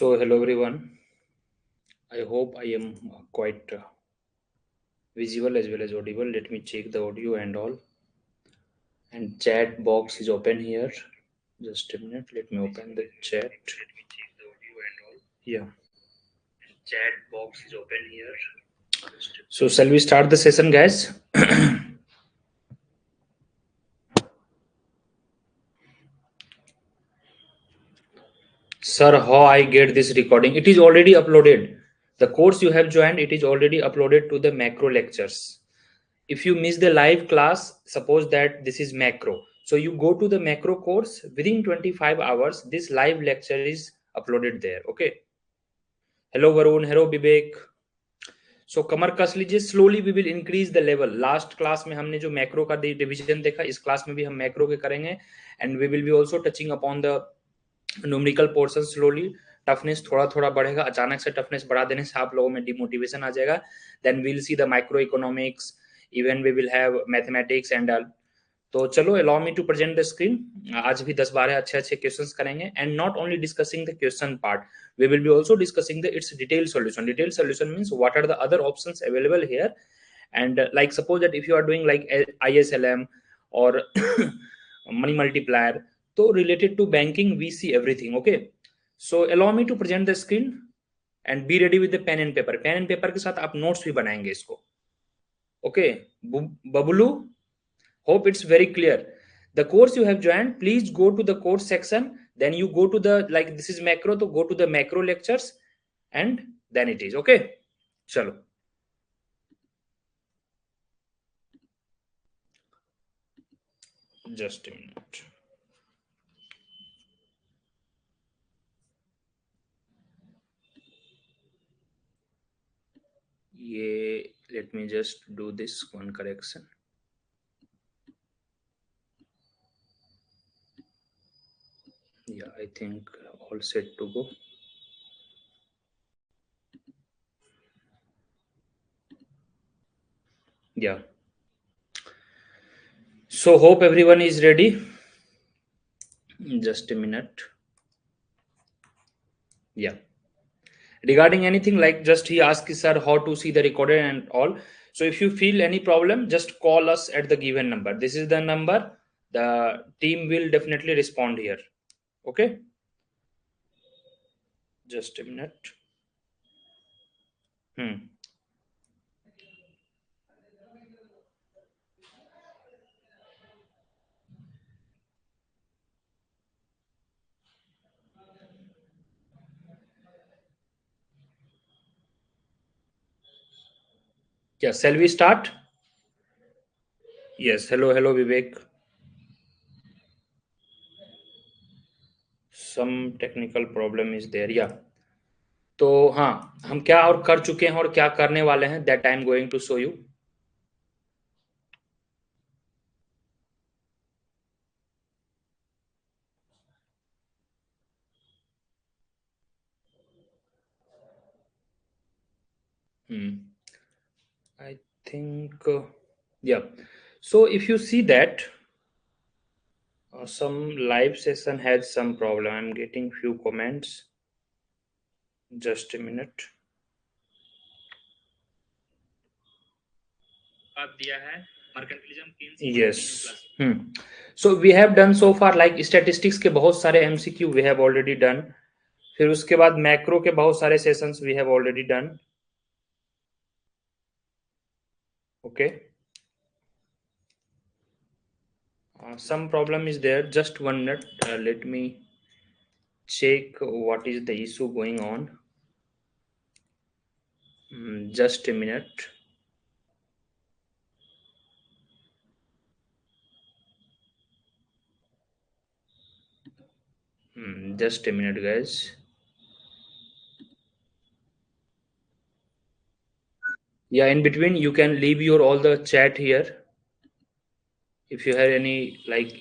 So hello everyone. I hope I am quite visible as well as audible. Let me check the audio and all. And chat box is open here. Just a minute. Let me open the chat. Let me check the audio and all. Yeah. Chat box is open here. So shall we start the session, guys? Sir, how I get this recording? It is already uploaded. The course you have joined, it is already uploaded to the macro lectures. If you miss the live class, suppose that this is macro. So you go to the macro course within 25 hours, this live lecture is uploaded there. Okay. Hello Varun, hello Vivek. So कमर कस लीजिए. Slowly we will increase the level. Last class में हमने जो macro का division देखा, इस class में भी हम macro के करेंगे. And we will be also touching upon the numerical portion. Slowly toughness थोड़ा थोड़ा बढ़ेगा. अचानक से टफनेस बढ़ा देने से आप लोगों में डिमोटिवेशन आ जाएगा. Then we'll see the micro economics, even we will have mathematics and all. तो चलो allow me to present the screen. आज भी 10-12 अच्छे अच्छे क्वेश्चंस करेंगे. And not only discussing the question part, we will be also discussing the its detail solution. Detail solution means what are the other options available here. And like suppose that if you are doing like ISLM or money multiplier, so related to banking we see everything. Okay, so allow me to present the screen and be ready with the pen and paper. pen and paper के साथ आप notes भी बनाएंगे इसको. Okay, Babulu, hope it's very clear. The course you have joined, please go to the course section, then you go to the, like this is macro, so go to the macro lectures and then it is okay. Chalo. Just a minute. Yeah, let me just do this one correction. Yeah, I think all set to go. Yeah. So hope everyone is ready. Just a minute. Yeah. Regarding anything, like just he asked sir how to see the recorded and all. So if you feel any problem, just call us at the given number. This is the number. The team will definitely respond here. Okay. Just a minute. Yeah, shall we start? Yes. Hello, hello, Vivek. Some technical problem is there. Yeah. तो हाँ, हम क्या और कर चुके हैं और क्या करने वाले हैं, that I am going to show you. I think yeah. So if you see that some live session had some problem, I'm getting few comments. Just a minute. Yes. So we have done so far like statistics के बहुत सारे MCQ we have already done. फिर उसके बाद macro के बहुत सारे sessions we have already done. Okay. Some problem is there. Just 1 minute. Let me check what is the issue going on. Just a minute. Just a minute, guys. Yeah, in between you can leave your all the chat here if you have any like.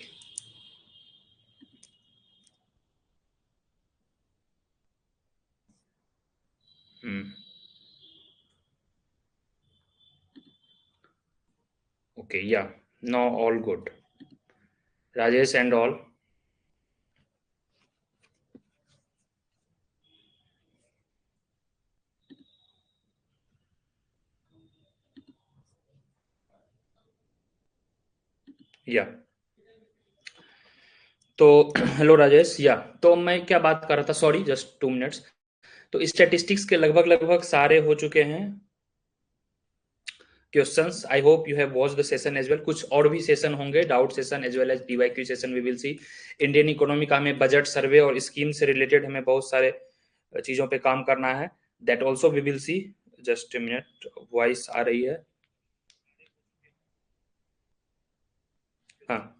Okay, yeah, now all good. Rajesh and all. या तो hello Rajesh. या तो मैं क्या बात कर रहा था, सॉरी, जस्ट 2 मिनट्स। तो स्टैटिस्टिक्स के लगभग लगभग सारे हो चुके हैं questions. I hope you have watch the session as well. कुछ और भी सेशन होंगे, doubt session as well as PYQ session we will see. Indian economy का हमें बजट सर्वे और स्कीम से रिलेटेड हमें बहुत सारे चीजों पे काम करना है, that also we will see. Just a minute, voice आ रही है। हाँ,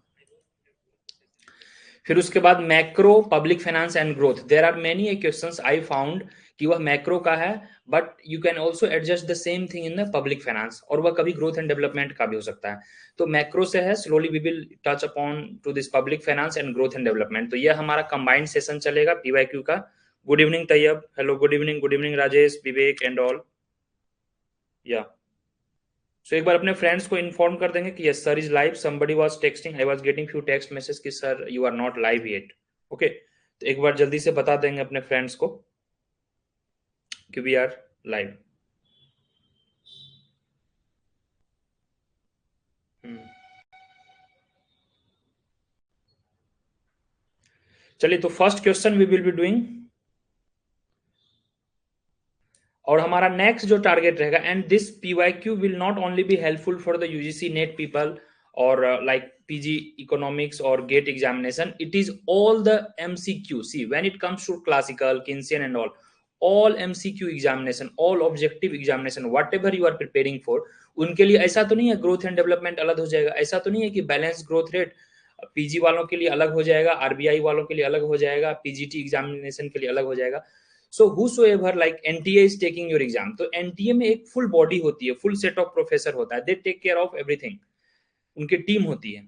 फिर उसके बाद macro public finance and growth, there are many questions I found कि वह मैक्रो का है, but you can also adjust the same thing in the public finance, और वह कभी ग्रोथ एंड डेवलपमेंट का भी हो सकता है। तो मैक्रो से है, slowly we will touch upon to this public finance and growth and development. तो यह हमारा कंबाइंड सेशन चलेगा पीवाईक्यू का। Good evening Tayyab, hello, good evening Rajesh, Vivek and all. Yeah so एक बार अपने फ्रेंड्स को इन्फॉर्म कर देंगे कि yes sir is live. Somebody was texting, I was getting few text message कि sir you are not live yet. Okay, तो एक बार जल्दी से बता देंगे अपने फ्रेंड्स को कि वी आर लाइव। चलिए, तो first question we will be doing, और हमारा नेक्स्ट जो टारगेट रहेगा, and this PYQ will not only be helpful for the UGC NET people और लाइक पीजी इकोनॉमिक्स और GATE examination, it is all the MCQ. See, when it comes to classical, Keynesian and all MCQ examination, all objective examination, whatever you are preparing for, उनके लिए ऐसा तो नहीं है growth and development अलग हो जाएगा, ऐसा तो नहीं है कि बैलेंस ग्रोथ रेट पीजी वालों के लिए अलग हो जाएगा, आरबीआई वालों के लिए अलग हो जाएगा, पीजीटी एग्जामिनेशन के लिए अलग हो जाएगा। सो whosoever like NTA is taking your exam, तो NTA में एक फुल बॉडी होती है, फुल सेट ऑफ प्रोफेसर होता है, they take care of everything, उनकी टीम होती है।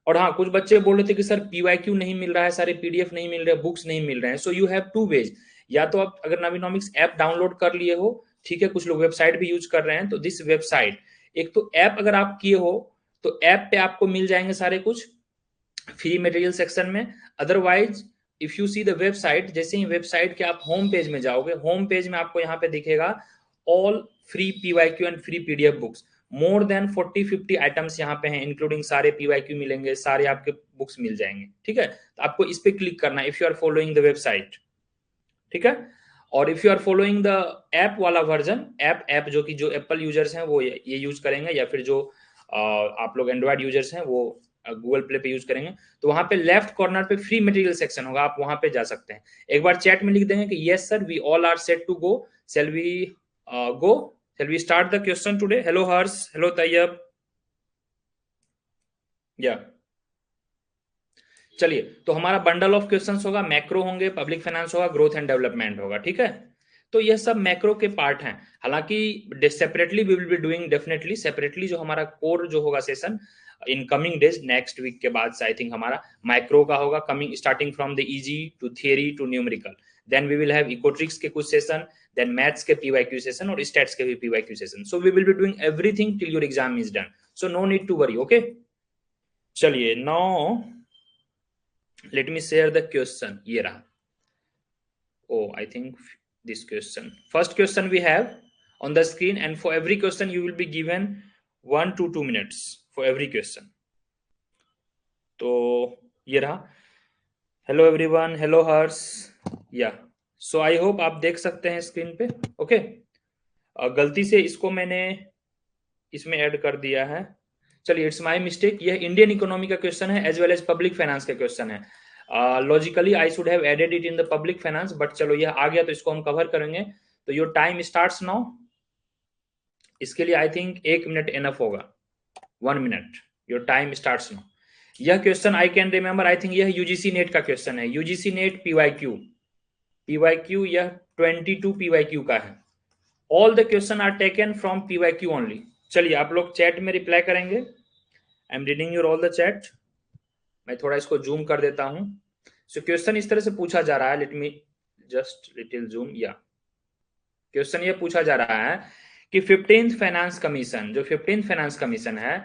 और हाँ, कुछ बच्चे बोल रहे थे कि सर पीवाईक्यू नहीं मिल रहा है, सारे पीडीएफ नहीं मिल रहे, बुक्स नहीं मिल रहे हैं। So you have to wage, या तो आप अगर नवीनॉमिक्स ऐप डाउनलोड कर लिए हो, ठीक है, कुछ लोग वेबसाइट भी यूज कर रहे हैं, तो दिस वेबसाइट, एक तो ऐप अगर आप किए हो तो ऐप पे आपको मिल जाएंगे सारे कुछ फ्री मटेरियल सेक्शन में। Otherwise if you see the website, जैसे ही वेबसाइट के आप होम पेज में जाओगे, होम पेज में आपको यहाँ पे दिखेगा all free PYQ and free PDF books. More than 40-50 items यहाँ पे हैं, इंक्लूडिंग सारे पीवाईक्यू मिलेंगे, सारे आपके बुक्स मिल जाएंगे, ठीक है। तो आपको इस पे क्लिक करना है if you are following the website, ठीक है। और if you are following the app वाला वर्जन, ऐप जो कि जो एप्पल यूजर्स हैं वो ये यूज करेंगे, या फिर जो आप लोग एंड्रॉइड यूजर्स हैं वो गूगल प्ले पे यूज करेंगे, तो वहां पे लेफ्ट कॉर्नर पे फ्री मटेरियल सेक्शन होगा, आप वहां पे जा सकते हैं। एक बार चैट में लिख देंगे कि yes sir we all are set to go, shall we go, shall we start the question today. Hello Harsh, hello Tayyab. Yeah चलिए, तो हमारा बंडल ऑफ क्वेश्चंस होगा, मैक्रो होंगे, पब्लिक फाइनेंस होगा, ग्रोथ एंड डेवलपमेंट होगा, ठीक है। तो यह सब मैक्रो के पार्ट हैं। हालांकि separately we will be doing, definitely separately जो हमारा कोर जो होगा session in coming days, next week के बाद से आई थिंक हमारा माइक्रो का होगा, coming starting from the easy to theory to numerical. Then we will have econometrics के कुछ सेशन, देन मैथ्स के पीवाईक्यू सेशन और स्टैट्स के भी PYQ session. So we will be doing everything till your exam is done, so no need to worry, okay. चलिए, now let me share the question. ये रहा। Oh, I think this question, first question we have on the screen, and for every question you will be given 1 to 2 minutes for every question. तो ये रहा। Hello everyone, hello हर्ष। या सो I hope आप देख सकते हैं स्क्रीन पे, okay. गलती से इसको मैंने इसमें ऐड कर दिया है, चलिए इट्स माय मिस्टेक। यह इंडियन इकोनॉमी का क्वेश्चन है as well as public finance का क्वेश्चन है। Logically I should have added it in the public finance, but चलो यह आ गया तो इसको हम कवर करेंगे। तो योर टाइम स्टार्ट्स नाउ। इसके लिए आई थिंक 1 मिनट इनफ होगा, 1 minute, your time starts now. यह question I can remember, I think यह यूजीसी नेट का क्वेश्चन है, यूजीसी नेट पीवाईक्यू। पीवाईक्यू यह 22 पीवाईक्यू का है। All the question are taken from PYQ only. चलिए, आप लोग चैट में रिप्लाई करेंगे। I am reading your all the chat. मैं थोड़ा इसको जूम कर देता हूं। सो क्वेश्चन इस तरह से पूछा जा रहा है, लेट मी जस्ट लिटिल जूम। या क्वेश्चन ये पूछा जा रहा है कि 15th फाइनेंस कमीशन, जो 15th फाइनेंस कमीशन है,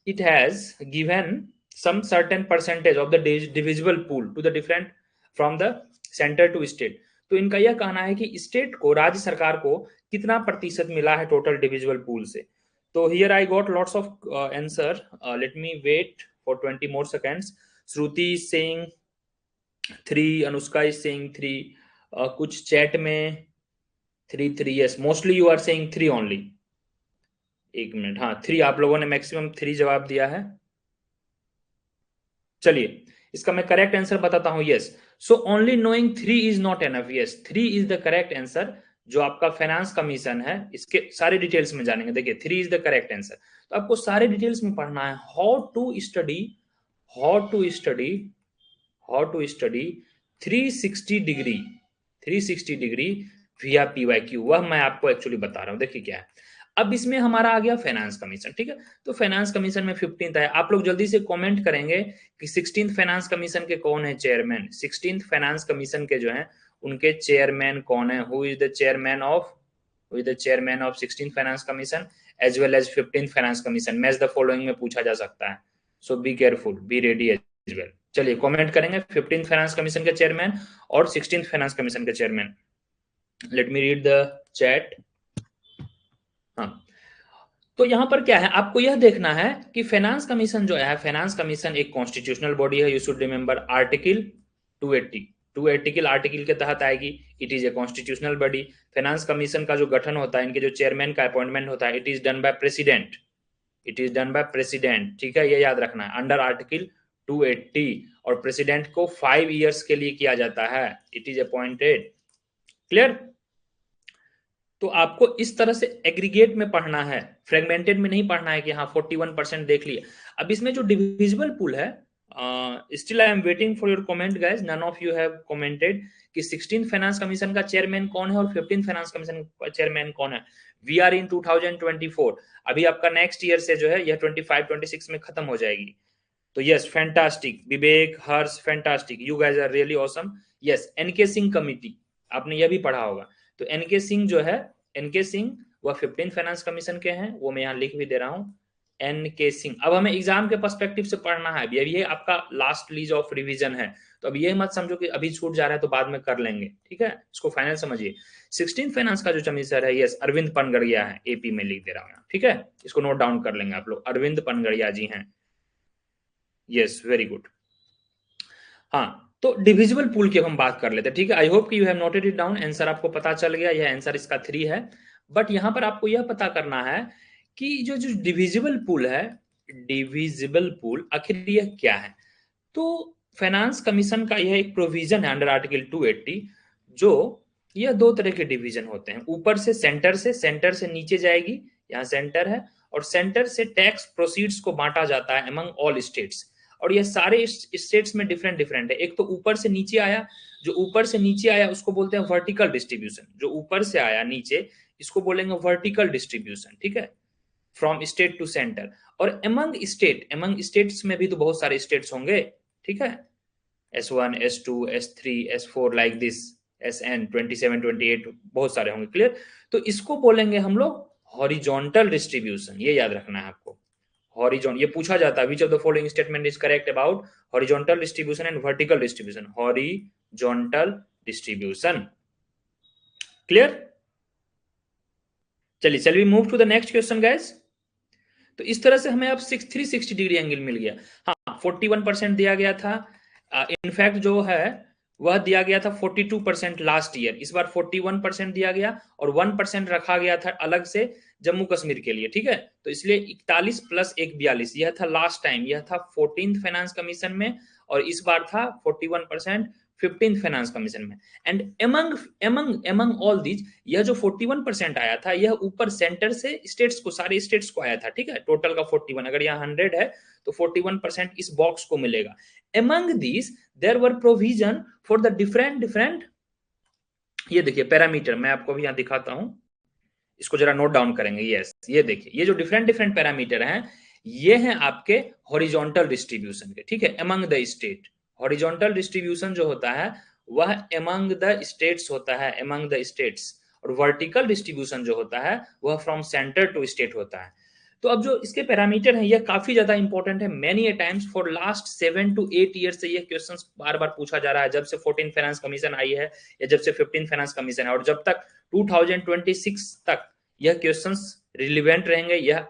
it has given some certain percentage of the divisible pool to the different from the centre to state. तो इनका यह कहना है कि स्टेट को, राज्य सरकार को कितना प्रतिशत मिला है टोटल डिविजिबल पूल से। तो here I got lots of answer, let me wait for 20 more seconds. Shruti is saying 3, Anushka is saying 3, कुछ chat में 3 yes, mostly you are saying 3 only. एक मिनट, हाँ 3 आप लोगों ने मैक्सिमम 3 जवाब दिया है. चलिए इसका मैं करेक्ट आंसर बताता हूं. Yes, so only knowing 3 is not enough. Yes, 3 is the correct answer. जो आपका फाइनेंस कमीशन है इसके सारे डिटेल्स में जानेंगे. देखिए 3 इज द करेक्ट आंसर. तो आपको सारे डिटेल्स में पढ़ना है. How to study how to study how to study 360 degree via PYQ, वह मैं आपको एक्चुअली बता रहा हूं. देखिए क्या है, अब इसमें हमारा आ गया फाइनेंस कमीशन. ठीक है, तो फाइनेंस कमीशन में 15th है. आप लोग जल्दी से कमेंट करेंगे कि 16th फाइनेंस कमीशन के कौन है चेयरमैन. 16th फाइनेंस कमीशन के जो है उनके चेयरमैन कौन है. Who is the chairman of 16th finance commission as well as 15th finance commission. Match the following में पूछा जा सकता है. So be careful, be ready as well. चलिए कमेंट करेंगे 15th फाइनेंस कमीशन के चेयरमैन और 16th फाइनेंस कमीशन के chairman. Let me read the chat. हाँ, तो यहां पर क्या है, आपको यह देखना है कि फाइनेंस कमीशन जो है, फाइनेंस कमीशन एक कॉन्स्टिट्यूशनल बॉडी है. You should remember article 280 article के तहत आएगी. It is a constitutional body. Finance commission का जो गठन होता है, इनके जो चेयरमैन का अपॉइंटमेंट होता है, it is done by president. ठीक है, ये याद रखना है. अंडर आर्टिकल 280 और प्रेसिडेंट को 5 ईयर्स के लिए किया जाता है. It is appointed. क्लियर. तो आपको इस तरह से एग्रीगेट में पढ़ना है, फ्रेगमेंटेड में नहीं पढ़ना है कि हाँ 41% देख लिए. अब इसमें जो डिविजिबल पूल है, still I am waiting for your comment guys. None of you have commented कि 16th फाइनेंस कमीशन का चेयरमैन कौन है और 15th फाइनेंस कमीशन का चेयरमैन कौन है. We are in 2024. अभी आपका नेक्स्ट ईयर से जो है यह 25-26 में खत्म हो जाएगी. तो yes, fantastic Vivek, Harsh, fantastic, you guys are really awesome. Yes, NK Singh committee, आपने यह भी पढ़ा होगा. तो एनके सिंह जो है, एनके सिंह वह 15th फाइनेंस कमीशन के हैं. वो मैं यहाँ लिख भी दे रहा हूँ, एनके सिंह. अब हमें एग्जाम के पर्सपेक्टिव से पढ़ना है. अभी ये आपका लास्ट लीज ऑफ रिवीजन है. तो अब ये मत समझो कि अभी छूट जा रहा है तो बाद में कर लेंगे. ठीक है, इसको फाइनल समझिए. 16th फाइनेंस का जो कमिश्नर है, यस, अरविंद पनगड़िया है. एपी में लिख दे रहा हूँ. ठीक है, इसको नोट डाउन कर लेंगे आप लोग. अरविंद पनगड़िया जी हैं. Yes, very good. हाँ, तो डिविजिबल पूल की हम बात कर लेते हैं. ठीक है, आई होप कि you have noted it down. Answer आपको पता चल गया. यह आंसर इसका 3 है. बट यहां पर आपको यह पता करना है कि जो डिविजिबल पूल है, डिविजिबल पूल आखिर यह क्या है. तो फाइनेंस कमीशन का यह एक प्रोविजन है अंडर आर्टिकल 280, जो यह 2 तरह के डिवीजन होते हैं. ऊपर से सेंटर से नीचे जाएगी, यहाँ सेंटर है, और सेंटर से टैक्स प्रोसीड्स को बांटा जाता है अमंग ऑल स्टेट्स. और ये सारे स्टेट्स में डिफरेंट है. एक तो ऊपर से नीचे आया, जो ऊपर से नीचे आया उसको बोलते हैं वर्टिकल डिस्ट्रीब्यूशन. जो ऊपर से आया नीचे, इसको बोलेंगे वर्टिकल डिस्ट्रीब्यूशन. ठीक है, फ्रॉम स्टेट टू सेंटर. और अमंग स्टेट्स में भी तो बहुत सारे स्टेट्स होंगे. ठीक है, S1, S2, S3, S4 like this, SN 27, 28 बहुत सारे होंगे. क्लियर. तो इसको बोलेंगे हम लोग हॉरिजॉन्टल डिस्ट्रीब्यूशन. ये याद रखना है आपको. ये पूछा जाता है, which of the following statement is correct about horizontal distribution and vertical distribution. Horizontal distribution. Clear. चलिए, चल we move to the next question guys. तो इस तरह से हमें अब 360 डिग्री एंगल मिल गया. हाँ, 41% दिया गया था. इनफैक्ट जो है वह दिया गया था 42% लास्ट ईयर. इस बार 41% दिया गया और 1% रखा गया था अलग से जम्मू कश्मीर के लिए. ठीक है, तो इसलिए 41 + 1 42. यह था लास्ट टाइम, यह था 14th फाइनेंस कमीशन में, और इस बार था 41% 15th फाइनेंस कमीशन में. एंड एमंग ऑल दीज, यह जो 41% आया था, यह ऊपर सेंटर से स्टेट्स को, सारे स्टेट्स को आया था. ठीक है, टोटल का 41. अगर यहाँ 100 है तो 41% इस बॉक्स को मिलेगा. Among these there were provision for the different. ये देखिए पैरामीटर, मैं आपको भी यहाँ दिखाता हूं, इसको जरा नोट डाउन करेंगे. यस, ये देखिए, ये जो डिफरेंट पैरामीटर हैं, ये हैं आपके हॉरिजॉन्टल डिस्ट्रीब्यूशन के. ठीक है, among the state. Horizontal distribution जो होता है वह अमंग द स्टेट्स होता है, अमंग द स्टेट्स. और वर्टिकल डिस्ट्रीब्यूशन जो होता है वह फ्रॉम सेंटर टू स्टेट होता है. तो अब जो इसके पैरामीटर हैं, यह काफी ज्यादा इंपॉर्टेंट है. Many A times for last 7 to 8 year से यह क्वेश्चन बार बार पूछा जा रहा है, जब से 14th फाइनेंस कमीशन आई है या जब से 15th फाइनेंस कमीशन है. और जब तक 2026 तक यह क्वेश्चंस रिलेवेंट रहेंगे, यह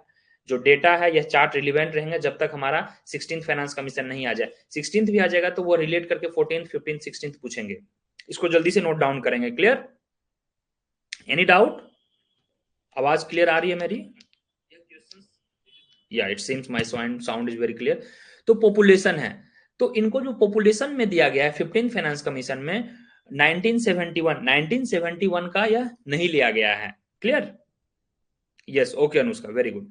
जो डेटा है यह चार्ट रिलेवेंट रहेंगे जब तक हमारा 16th फाइनेंस कमीशन नहीं आ जाए। 16th भी आ जाएगा तो वो रिलेट करके 14th 15th 16th पूछेंगे, इसको जल्दी से नोट डाउन करेंगे। क्लियर? Any doubt? आवाज क्लियर आ रही है मेरी? या it seems my sound is very clear. तो पॉपुलेशन है, तो इनको जो पॉपुलेशन में दिया गया है 15th फाइनेंस कमीशन में 1971 का यह नहीं लिया गया है। Clear? Yes, okay Anushka, very good.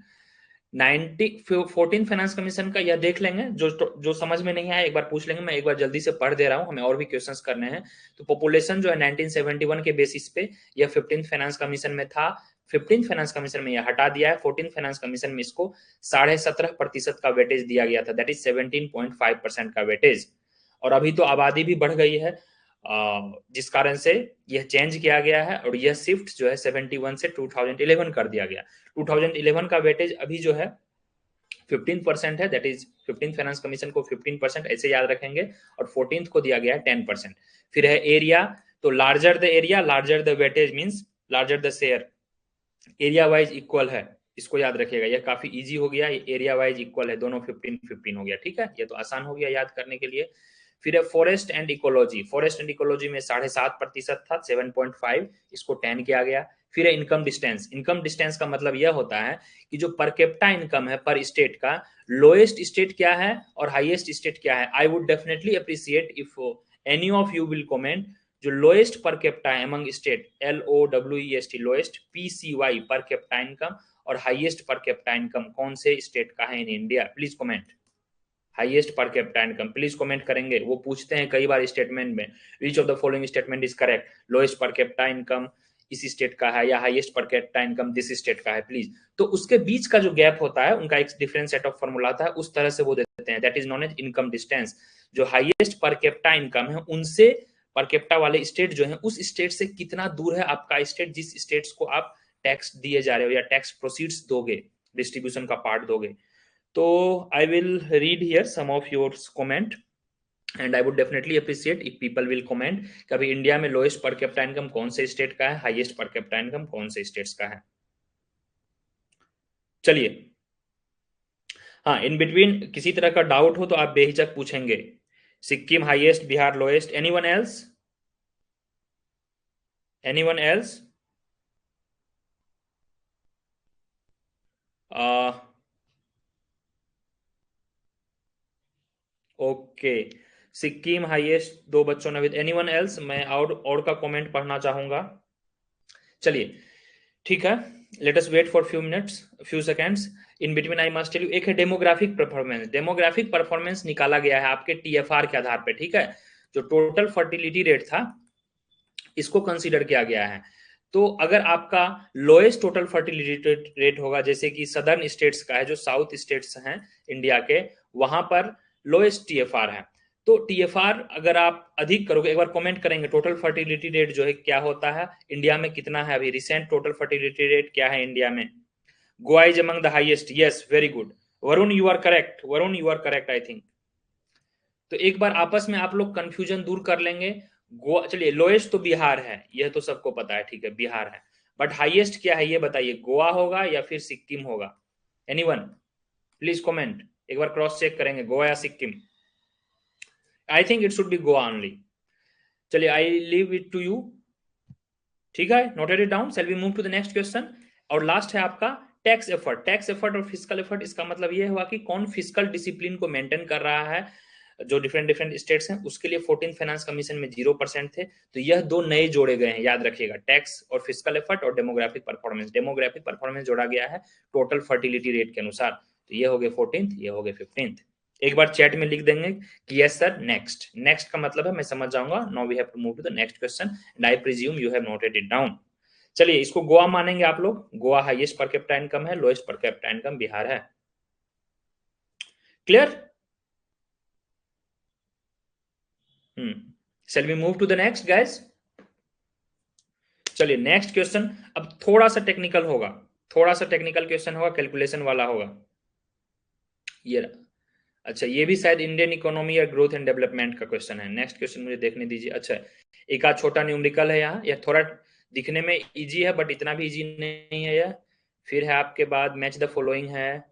14 finance commission का यह देख लेंगे, जो समझ में नहीं आया एक बार पूछ लेंगे, मैं एक बार जल्दी से पढ़ दे रहा हूं, हमें और भी क्वेश्चंस करने हैं। तो पॉपुलेशन जो है 1971 के बेसिस पे यह 15th फाइनेंस कमीशन में था, 15th फाइनेंस कमीशन में यह हटा दिया है, 14th फाइनेंस कमीशन में इसको 17.5% का वेटेज दिया गया था, दैट इज 17.5% का वेटेज। और अभी तो आबादी भी बढ़ गई है, जिस कारण से यह चेंज किया गया है, और यह शिफ्ट जो है 71 से 2011 कर दिया गया। 2011 का वेटेज अभी जो है 15% है, that is 15th finance commission को 15% ऐसे याद रखेंगे, और 14th को दिया गया है 10%। फिर है एरिया, तो larger the area larger the weightage means larger the share, area wise equal है, इसको याद रखिएगा, यह काफी इजी हो गया, एरिया वाइज इक्वल है, दोनों 15-15 हो गया। ठीक है, ये तो आसान हो गया याद करने के लिए। फिर है forest and ecology, forest and ecology में 7.5% था, 7.5, इसको 10 किया गया। फिर है इनकम डिस्टेंस, इनकम डिस्टेंस का मतलब यह होता है कि जो पर कैपिटा इनकम है पर स्टेट का, लोएस्ट स्टेट क्या है और हाईएस्ट स्टेट क्या है। आई would definitely appreciate if any of you will comment जो लोएस्ट पर कैपिटा है among state, LOWEST lowest, PCY पर कैपिटा इनकम, और हाईएस्ट पर कैपिटा इनकम कौन से स्टेट का है in India, please comment. Highest per capita income please comment करेंगे, वो पूछते हैं कई बार स्टेटमेंट में, विच of the following statement is correct, lowest per capita income इस स्टेट का है या highest per capita income this state का है, प्लीज। तो उसके बीच का जो गैप होता है उनका एक डिफरेंट सेट ऑफ फॉर्मूला होता है, उस तरह से वो देते हैं, that is known as income distance. जो हाईएस्ट पर कैपिटा इनकम है उनसे पर कैपिटा वाले स्टेट जो है उस स्टेट से कितना दूर है आपका स्टेट, जिस स्टेट्स को आप टैक्स दिए जा रहे हो या टैक्स प्रोसीड्स दोगे, डिस्ट्रीब्यूशन का पार्ट दोगे। तो I will read here some of your comment and I would definitely appreciate if people will comment कि अभी इंडिया में लोएस्ट पर कैपिटा इनकम कौन से स्टेट का है, हाईएस्ट पर कैपिटा इनकम कौन से स्टेट्स का है। चलिए, हाँ, इन बिटवीन किसी तरह का डाउट हो तो आप बेहिचक पूछेंगे। Sikkim highest, Bihar lowest, anyone else? Anyone else? Okay, Sikkim highest, दो बच्चों ने। With anyone else? मैं और का कमेंट पढ़ना चाहूंगा। चलिए ठीक है, let us wait for few minutes, few seconds. In between I must tell you, एक है डेमोग्राफिक परफॉर्मेंस। डेमोग्राफिक परफॉर्मेंस निकाला गया है आपके TFR के आधार पे, ठीक है। जो टोटल फर्टिलिटी रेट था इसको कंसीडर किया गया है। तो अगर आपका लोएस्ट टोटल फर्टिलिटी रेट होगा, जैसे कि सदर्न स्टेट्स का है, जो साउथ स्टेट्स हैं इंडिया के, वहां पर लोएस्ट TFR है। तो TFR अगर आप अधिक करोगे, एक बार कमेंट करेंगे टोटल फर्टिलिटी रेट जो है क्या होता है इंडिया में, कितना है अभी रिसेंट टोटल फर्टिलिटी रेट क्या है इंडिया में। Goa is among the highest, yes very good. Varun you are correct, Varun you are correct I think. तो एक बार आपस में आप लोग कंफ्यूजन दूर कर लेंगे। गोवा, चलिए लोएस्ट तो बिहार है, यह तो सबको पता है, ठीक है बिहार है, बट हाईएस्ट क्या है ये बताइए, गोवा होगा या फिर सिक्किम होगा? एनीवन प्लीज कमेंट, एक बार क्रॉस चेक करेंगे, गोवा या Sikkim. I think it should be Goa only. चलिए I leave it to you, ठीक है, noted it down. Shall we move to the next question. और लास्ट है आपका टैक्स एफर्ट। टैक्स एफर्ट और फिजिकल एफर्ट, इसका मतलब ये हुआ कि कौन फिजिकल डिसिप्लिन को मेंटेन कर रहा है, जो डिफरेंट डिफरेंट स्टेट्स हैं, उसके लिए 14th फाइनेंस कमीशन में 0% थे। तो यह दो नए जोड़े गए हैं, याद रखिएगा, टैक्स और फिजिकल एफर्ट और डेमोग्राफिक परफॉर्मेंस। डेमोग्राफिक परफॉर्मेंस जोड़ा गया है टोटल फर्टिलिटी रेट के अनुसार। तो ये हो गए 14th, ये हो गए 15th। एक बार चैट में लिख देंगे कि यस सर नेक्स्ट। नेक्स्ट का मतलब है मैं समझ जाऊंगा, now we have to move to the next question and I presume you have noted it down. चलिए इसको गोवा मानेंगे आप लोग, Goa highest per capita income है, lowest per capita income Bihar है। Clear? Shall we move to the next guys? चलिए next question अब थोड़ा सा टेक्निकल होगा, थोड़ा सा टेक्निकल क्वेश्चन होगा, कैलकुलेशन वाला होगा ये। अच्छा, ये भी शायद इंडियन इकोनॉमी या ग्रोथ एंड डेवलपमेंट का क्वेश्चन है। नेक्स्ट क्वेश्चन मुझे देखने दीजिए। अच्छा, एक आध छोटा न्यूमेरिकल है यहाँ, यह थोड़ा दिखने में इजी है बट इतना भी इजी नहीं है यह। फिर है आपके बाद मैच द फॉलोइंग है,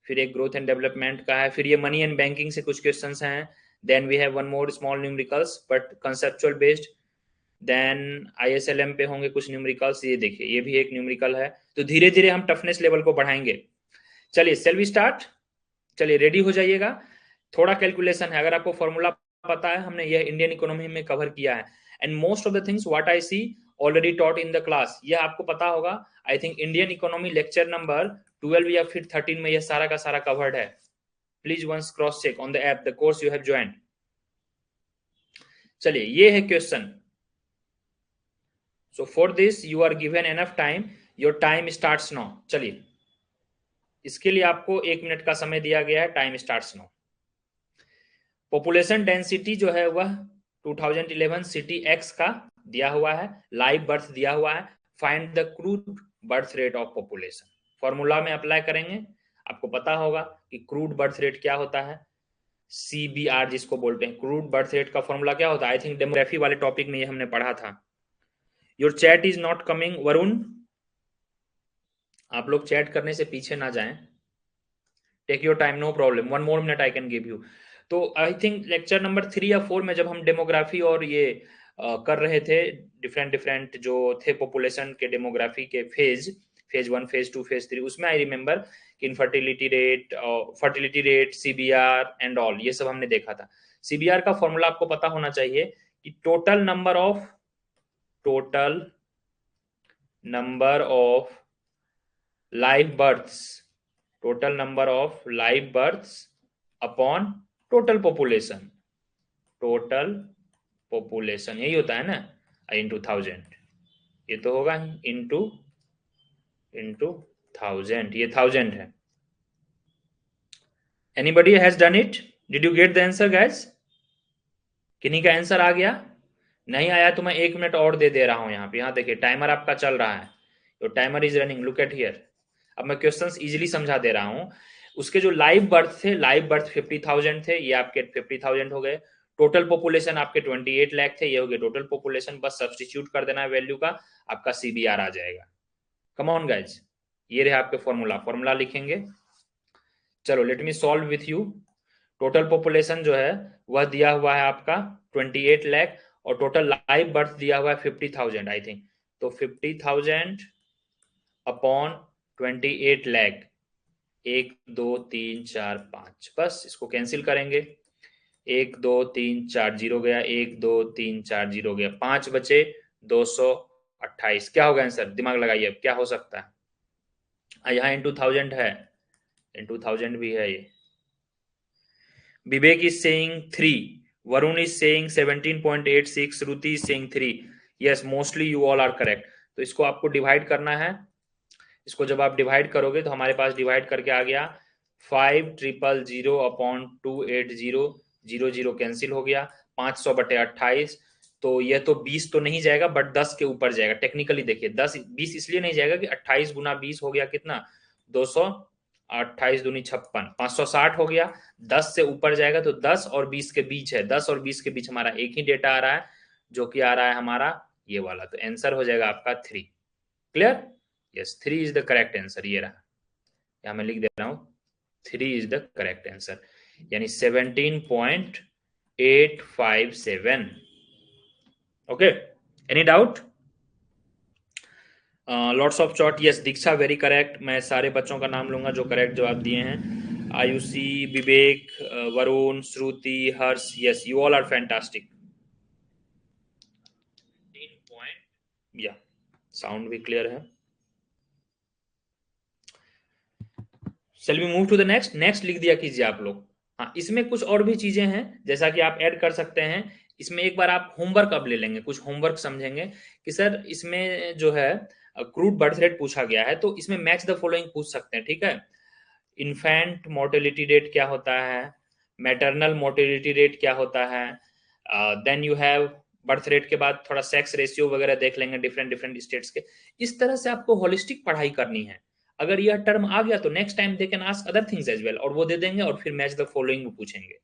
फिर एक ग्रोथ एंड डेवलपमेंट का है, फिर ये मनी एंड बैंकिंग से कुछ क्वेश्चंस हैं, then we have one more small numericals but conceptual based, then ISLM पे होंगे कुछ न्यूमेरिकल्स, ये देखिए ये भी एक न्यूमेरिकल है। तो धीरे धीरे हम टफनेस लेवल को बढ़ाएंगे। चलिए सेल वी स्टार्ट, चलिए रेडी हो जाइएगा। थोड़ा कैलकुलेशन है, अगर आपको फॉर्मूला पता है, हमने यह इंडियन इकोनॉमी में कवर किया है, and most of the things what I see already taught in the class, यह आपको पता होगा। I think Indian economy lecture number 12 या फिर 13 में यह सारा का सारा कवर्ड है। Please once cross check on the app the course you have joined. चलिए ये है question. So for this you are given enough time, your time starts now. चलिए इसके लिए आपको 1 मिनट का समय दिया गया है, time starts now. Population density जो है वह 2011 सिटी एक्स का दिया हुआ है, लाइव बर्थ दिया हुआ है, find the crude birth rate of population. Formula में अप्लाई करेंगे, आपको पता होगा कि क्रूड बर्थ रेट क्या होता है, CBR जिसको बोलते हैं। क्रूड बर्थ रेट का फॉर्मूला क्या होता है, आई थिंक डेमोग्राफी वाले टॉपिक में ये हमने पढ़ा था। Your chat is not coming, Varun आप लोग चैट करने से पीछे ना जाएं, take your time, no problem, 1 more minute I can give you. तो आई थिंक लेक्चर नंबर 3 या 4 में जब हम डेमोग्राफी और ये कर रहे थे, डिफरेंट डिफरेंट जो थे पॉपुलेशन के डेमोग्राफी के फेज 1 फेज 2 फेज 3, उसमें आई रिमेम्बर कि infertility rate CBR and all, ये सब हमने देखा था। CBR का फॉर्मूला आपको पता होना चाहिए कि total number of live births, total number of live births upon total population, total population यही होता है ना, इंटू 1000, ये तो होगा इंटू 1000, ये 1000 है। Anybody has done it? Did you get the answer guys? किन्हीं का आंसर आ गया? नहीं आया तो मैं 1 मिनट और दे रहा हूं यहाँ पे। यहाँ देखिए टाइमर आपका चल रहा है, तो timer is running, look at here. अब मैं क्वेश्चंस इजीली समझा दे रहा हूँ। उसके जो लाइव बर्थ थे, लाइव बर्थ 50,000 थे, ये आपके 50,000 हो गए। टोटल पॉपुलेशन आपके 28 लाख थे, ये हो गए टोटल पॉपुलेशन। बस सब्सटीट्यूट कर देना है वैल्यू का, आपका CBR आ जाएगा। कम ऑन गाइज, ये रहे आपके फॉर्मूला लिखेंगे। चलो let me solve with you. Total population जो है वह दिया हुआ है आपका 28 लाख, और टोटल लाइव बर्थ दिया हुआ है 50,000 आई थिंक। तो 50,000 अपॉन 28 लाख, 1 2 3 4 5, बस इसको कैंसिल करेंगे। 1 2 3 4 जीरो गया, 1 2 3 4 जीरो गया, 5 बचे, 228। क्या होगा आंसर? दिमाग लगाइए, अब क्या हो सकता है? यहाँ इंटू 1000 है, इंटू 1000 भी है ये। Vivek is saying 3, Varun is saying 17.86, Shruti is saying 3। Yes, mostly you all are correct. तो इसको आपको डिवाइड करना है। इसको जब आप डिवाइड करोगे तो हमारे पास डिवाइड करके आ गया 5000 अपॉन 280, 00 कैंसिल हो गया, 500/28। तो यह तो 20 तो नहीं जाएगा, बट 10 के ऊपर जाएगा। टेक्निकली देखिए 20 इसलिए नहीं जाएगा कि 28 गुना 20 हो गया कितना, 200, 28 दूनी 56, 560 हो गया। 10 से ऊपर जाएगा तो 10 और 20 के बीच है, 10 और 20 के बीच हमारा एक ही डेटा आ रहा है, जो कि आ रहा है हमारा ये वाला। तो आंसर हो जाएगा आपका 3। Clear? Yes, 3 is the correct answer. ये रहा, यहां मैं लिख दे रहा हूं, 3 इज द करेक्ट आंसर, यानी 17.857। Okay, any doubt? Lots of chat, yes Diksha very correct. मैं सारे बच्चों का नाम लूंगा जो करेक्ट जवाब दिए हैं। Ayushi, Vivek, Varun, Shruti, Harsh, yes you all are fantastic. या साउंड भी क्लियर है। Shall we move to the next? Next लिख दिया कीजिए आप लोग। हाँ, इसमें कुछ और भी चीजें हैं जैसा कि आप ऐड कर सकते हैं। इसमें एक बार आप होमवर्क अब ले लेंगे, कुछ होमवर्क समझेंगे कि सर इसमें जो है क्रूड बर्थ रेट पूछा गया है, तो इसमें मैच द फॉलोइंग पूछ सकते हैं, ठीक है। इन्फेंट मोर्टेलिटी रेट क्या होता है, मैटरनल मोर्टेलिटी रेट क्या होता है, then you have birth rate के बाद थोड़ा सेक्स रेशियो वगैरह देख लेंगे डिफरेंट डिफरेंट स्टेट्स के। इस तरह से आपको होलिस्टिक पढ़ाई करनी है। अगर यह टर्म आ गया तो next time they can ask other things as well, और वो दे देंगे और फिर मैच द फॉलोइंग में पूछेंगे।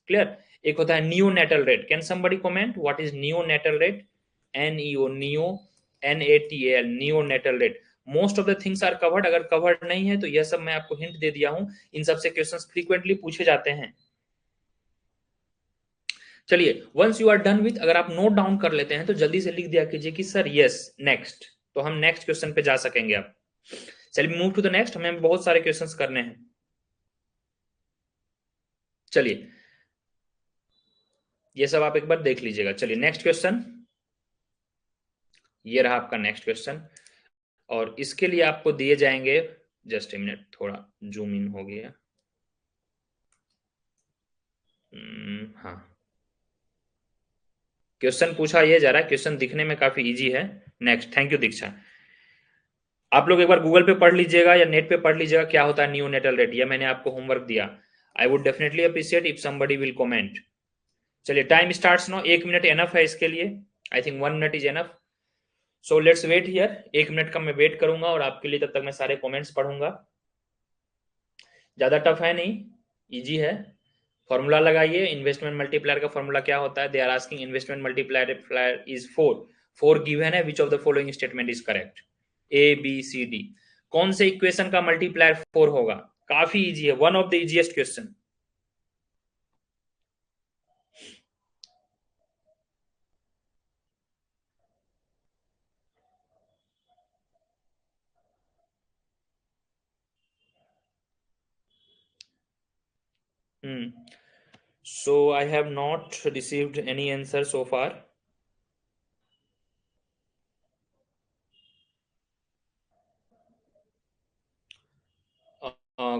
क्लियर? एक होता है neonatal rate. Can somebody comment what is neonatal rate? NEO, neo, NATAL, neonatal rate. Most of the things are covered. अगर कवर्ड नहीं है तो यह सब मैं आपको हिंट दे दिया हूं, इन सबसे क्वेश्चंस फ्रीक्वेंटली पूछे जाते हैं। चलिए, once you are done with, अगर आप नोट डाउन कर लेते हैं तो जल्दी से लिख दिया कीजिए कि सर यस नेक्स्ट, तो हम नेक्स्ट क्वेश्चन पे जा सकेंगे अब। चलिए मूव टू द नेक्स्ट, हमें बहुत सारे क्वेश्चंस करने हैं। चलिए ये सब आप एक बार देख लीजिएगा। चलिए नेक्स्ट क्वेश्चन, ये रहा आपका नेक्स्ट क्वेश्चन, और इसके लिए आपको दिए जाएंगे, जस्ट ए मिनट, थोड़ा जूम इन हो गया। हाँ, क्वेश्चन पूछा ये जा रहा है, क्वेश्चन दिखने में काफी इजी है। नेक्स्ट, थैंक यू दीक्षा। आप लोग एक बार गूगल पे पढ़ लीजिएगा या नेट पे पढ़ लीजिएगा क्या होता है नियोनेटल रेट, या मैंने आपको होमवर्क दिया। I would definitely appreciate if somebody will comment. चलिए time starts now, 1 minute enough है इसके लिए, I think 1 minute is enough. So let's wait here, 1 minute का मैं वेट करूंगा और आपके लिए तब तक मैं सारे कमेंट्स पढ़ूंगा। ज्यादा टफ है नहीं, इजी है। फॉर्मूला लगाइए, इन्वेस्टमेंट मल्टीप्लायर का फॉर्मूला क्या होता है? They are asking investment multiplier is 4, 4 given है, which of the following statement is correct? A B C D. कौन से इक्वेशन का मल्टीप्लायर 4 होगा? काफी इजी है, one of the easiest question. So I have not received any answer so far.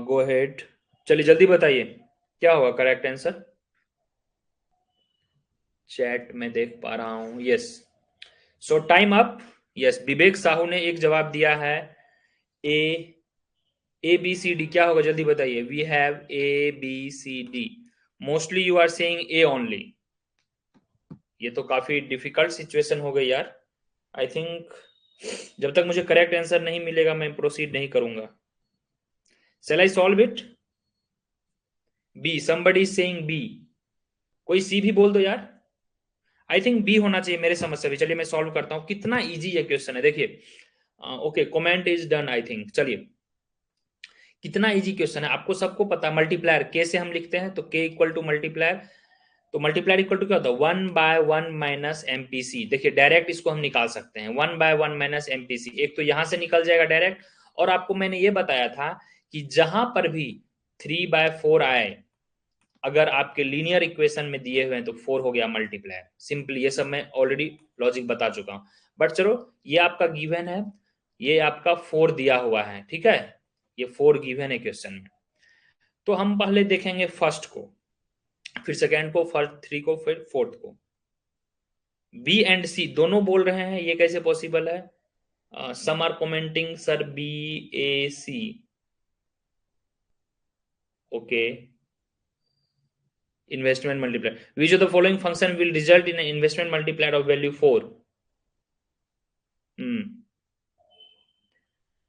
Go ahead. चलिए जल्दी बताइए क्या होगा करेक्ट आंसर। चैट में देख पा रहा हूं, yes. So time up. Yes, Vivek Sahu ने एक जवाब दिया है, ए बी सी डी। क्या होगा जल्दी बताइए? We have A B C D. Mostly you are saying A only. ये तो काफी डिफिकल्ट सिचुएशन हो गई यार। आई थिंक जब तक मुझे करेक्ट आंसर नहीं मिलेगा मैं प्रोसीड नहीं करूंगा। Shall I solve it? B, somebody is saying B. कोई सी भी बोल दो यार। आई थिंक बी होना चाहिए मेरे समझ से भी। चलिए मैं सॉल्व करता हूं, कितना इजी ये क्वेश्चन है देखिए। Okay, comment is done I think. चलिए कितना इजी क्वेश्चन है, आपको सबको पता है मल्टीप्लायर के से हम लिखते हैं, तो के इक्वल टू मल्टीप्लायर, तो मल्टीप्लायर इक्वल टू क्या होता है? 1/1 माइनस एमपीसी। देखिए डायरेक्ट इसको हम निकाल सकते हैं, 1/1 माइनस एमपीसी। एक तो यहां से निकल जाएगा डायरेक्ट, और आपको मैंने ये बताया था कि जहां पर भी 3/4 आए, अगर आपके लीनियर इक्वेशन में दिए हुए हैं तो 4 हो गया मल्टीप्लायर। सिंपली ये सब मैं ऑलरेडी लॉजिक बता चुका हूं, बट चलो ये आपका गिवन है, ये आपका 4 दिया हुआ है, ठीक है, ये 4 गिवन है क्वेश्चन में। तो हम पहले देखेंगे फर्स्ट को, फिर सेकेंड को, फिर 3 को, फिर फोर्थ को। बी एंड सी दोनों बोल रहे हैं, ये कैसे पॉसिबल है? Some are commenting sir B A C. Okay, investment multiplier, which of the following function will result in an investment multiplier of value 4?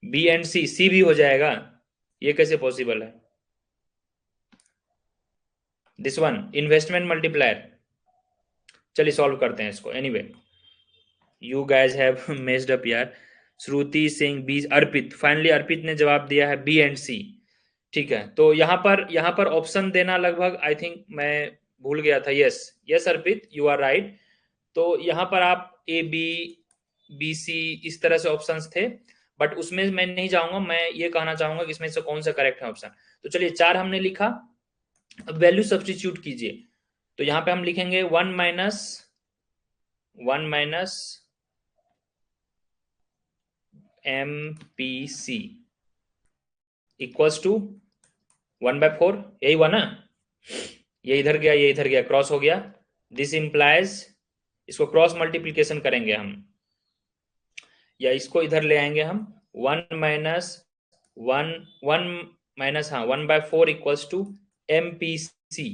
B and C, C भी हो जाएगा, ये कैसे पॉसिबल है? This one investment multiplier. चलिए solve करते हैं इसको। Anyway you guys have messed up यार। श्रुति सिंह बी, अर्पित, फाइनली अर्पित ने जवाब दिया है बी एंड सी। ठीक है, तो यहाँ पर ऑप्शन देना लगभग आई थिंक मैं भूल गया था। Yes yes Arpit, you are right. तो यहाँ पर आप ए बी बी सी इस तरह से ऑप्शंस थे, बट उसमें मैं नहीं जाऊंगा। मैं ये कहना चाहूंगा कि इसमें से कौन सा करेक्ट है ऑप्शन। तो चलिए 4 हमने लिखा, अब वैल्यू सब्स्टिट्यूट कीजिए। तो यहाँ पे हम लिखेंगे 1 minus M P C equals to 1/4, यही हुआ ना? ये इधर गया, ये इधर गया, क्रॉस हो गया। दिस इंप्लाइज, इसको क्रॉस मल्टीप्लीकेशन करेंगे हम, या इसको इधर ले आएंगे हम। 1 माइनस हाँ 1/4 equals to M P C.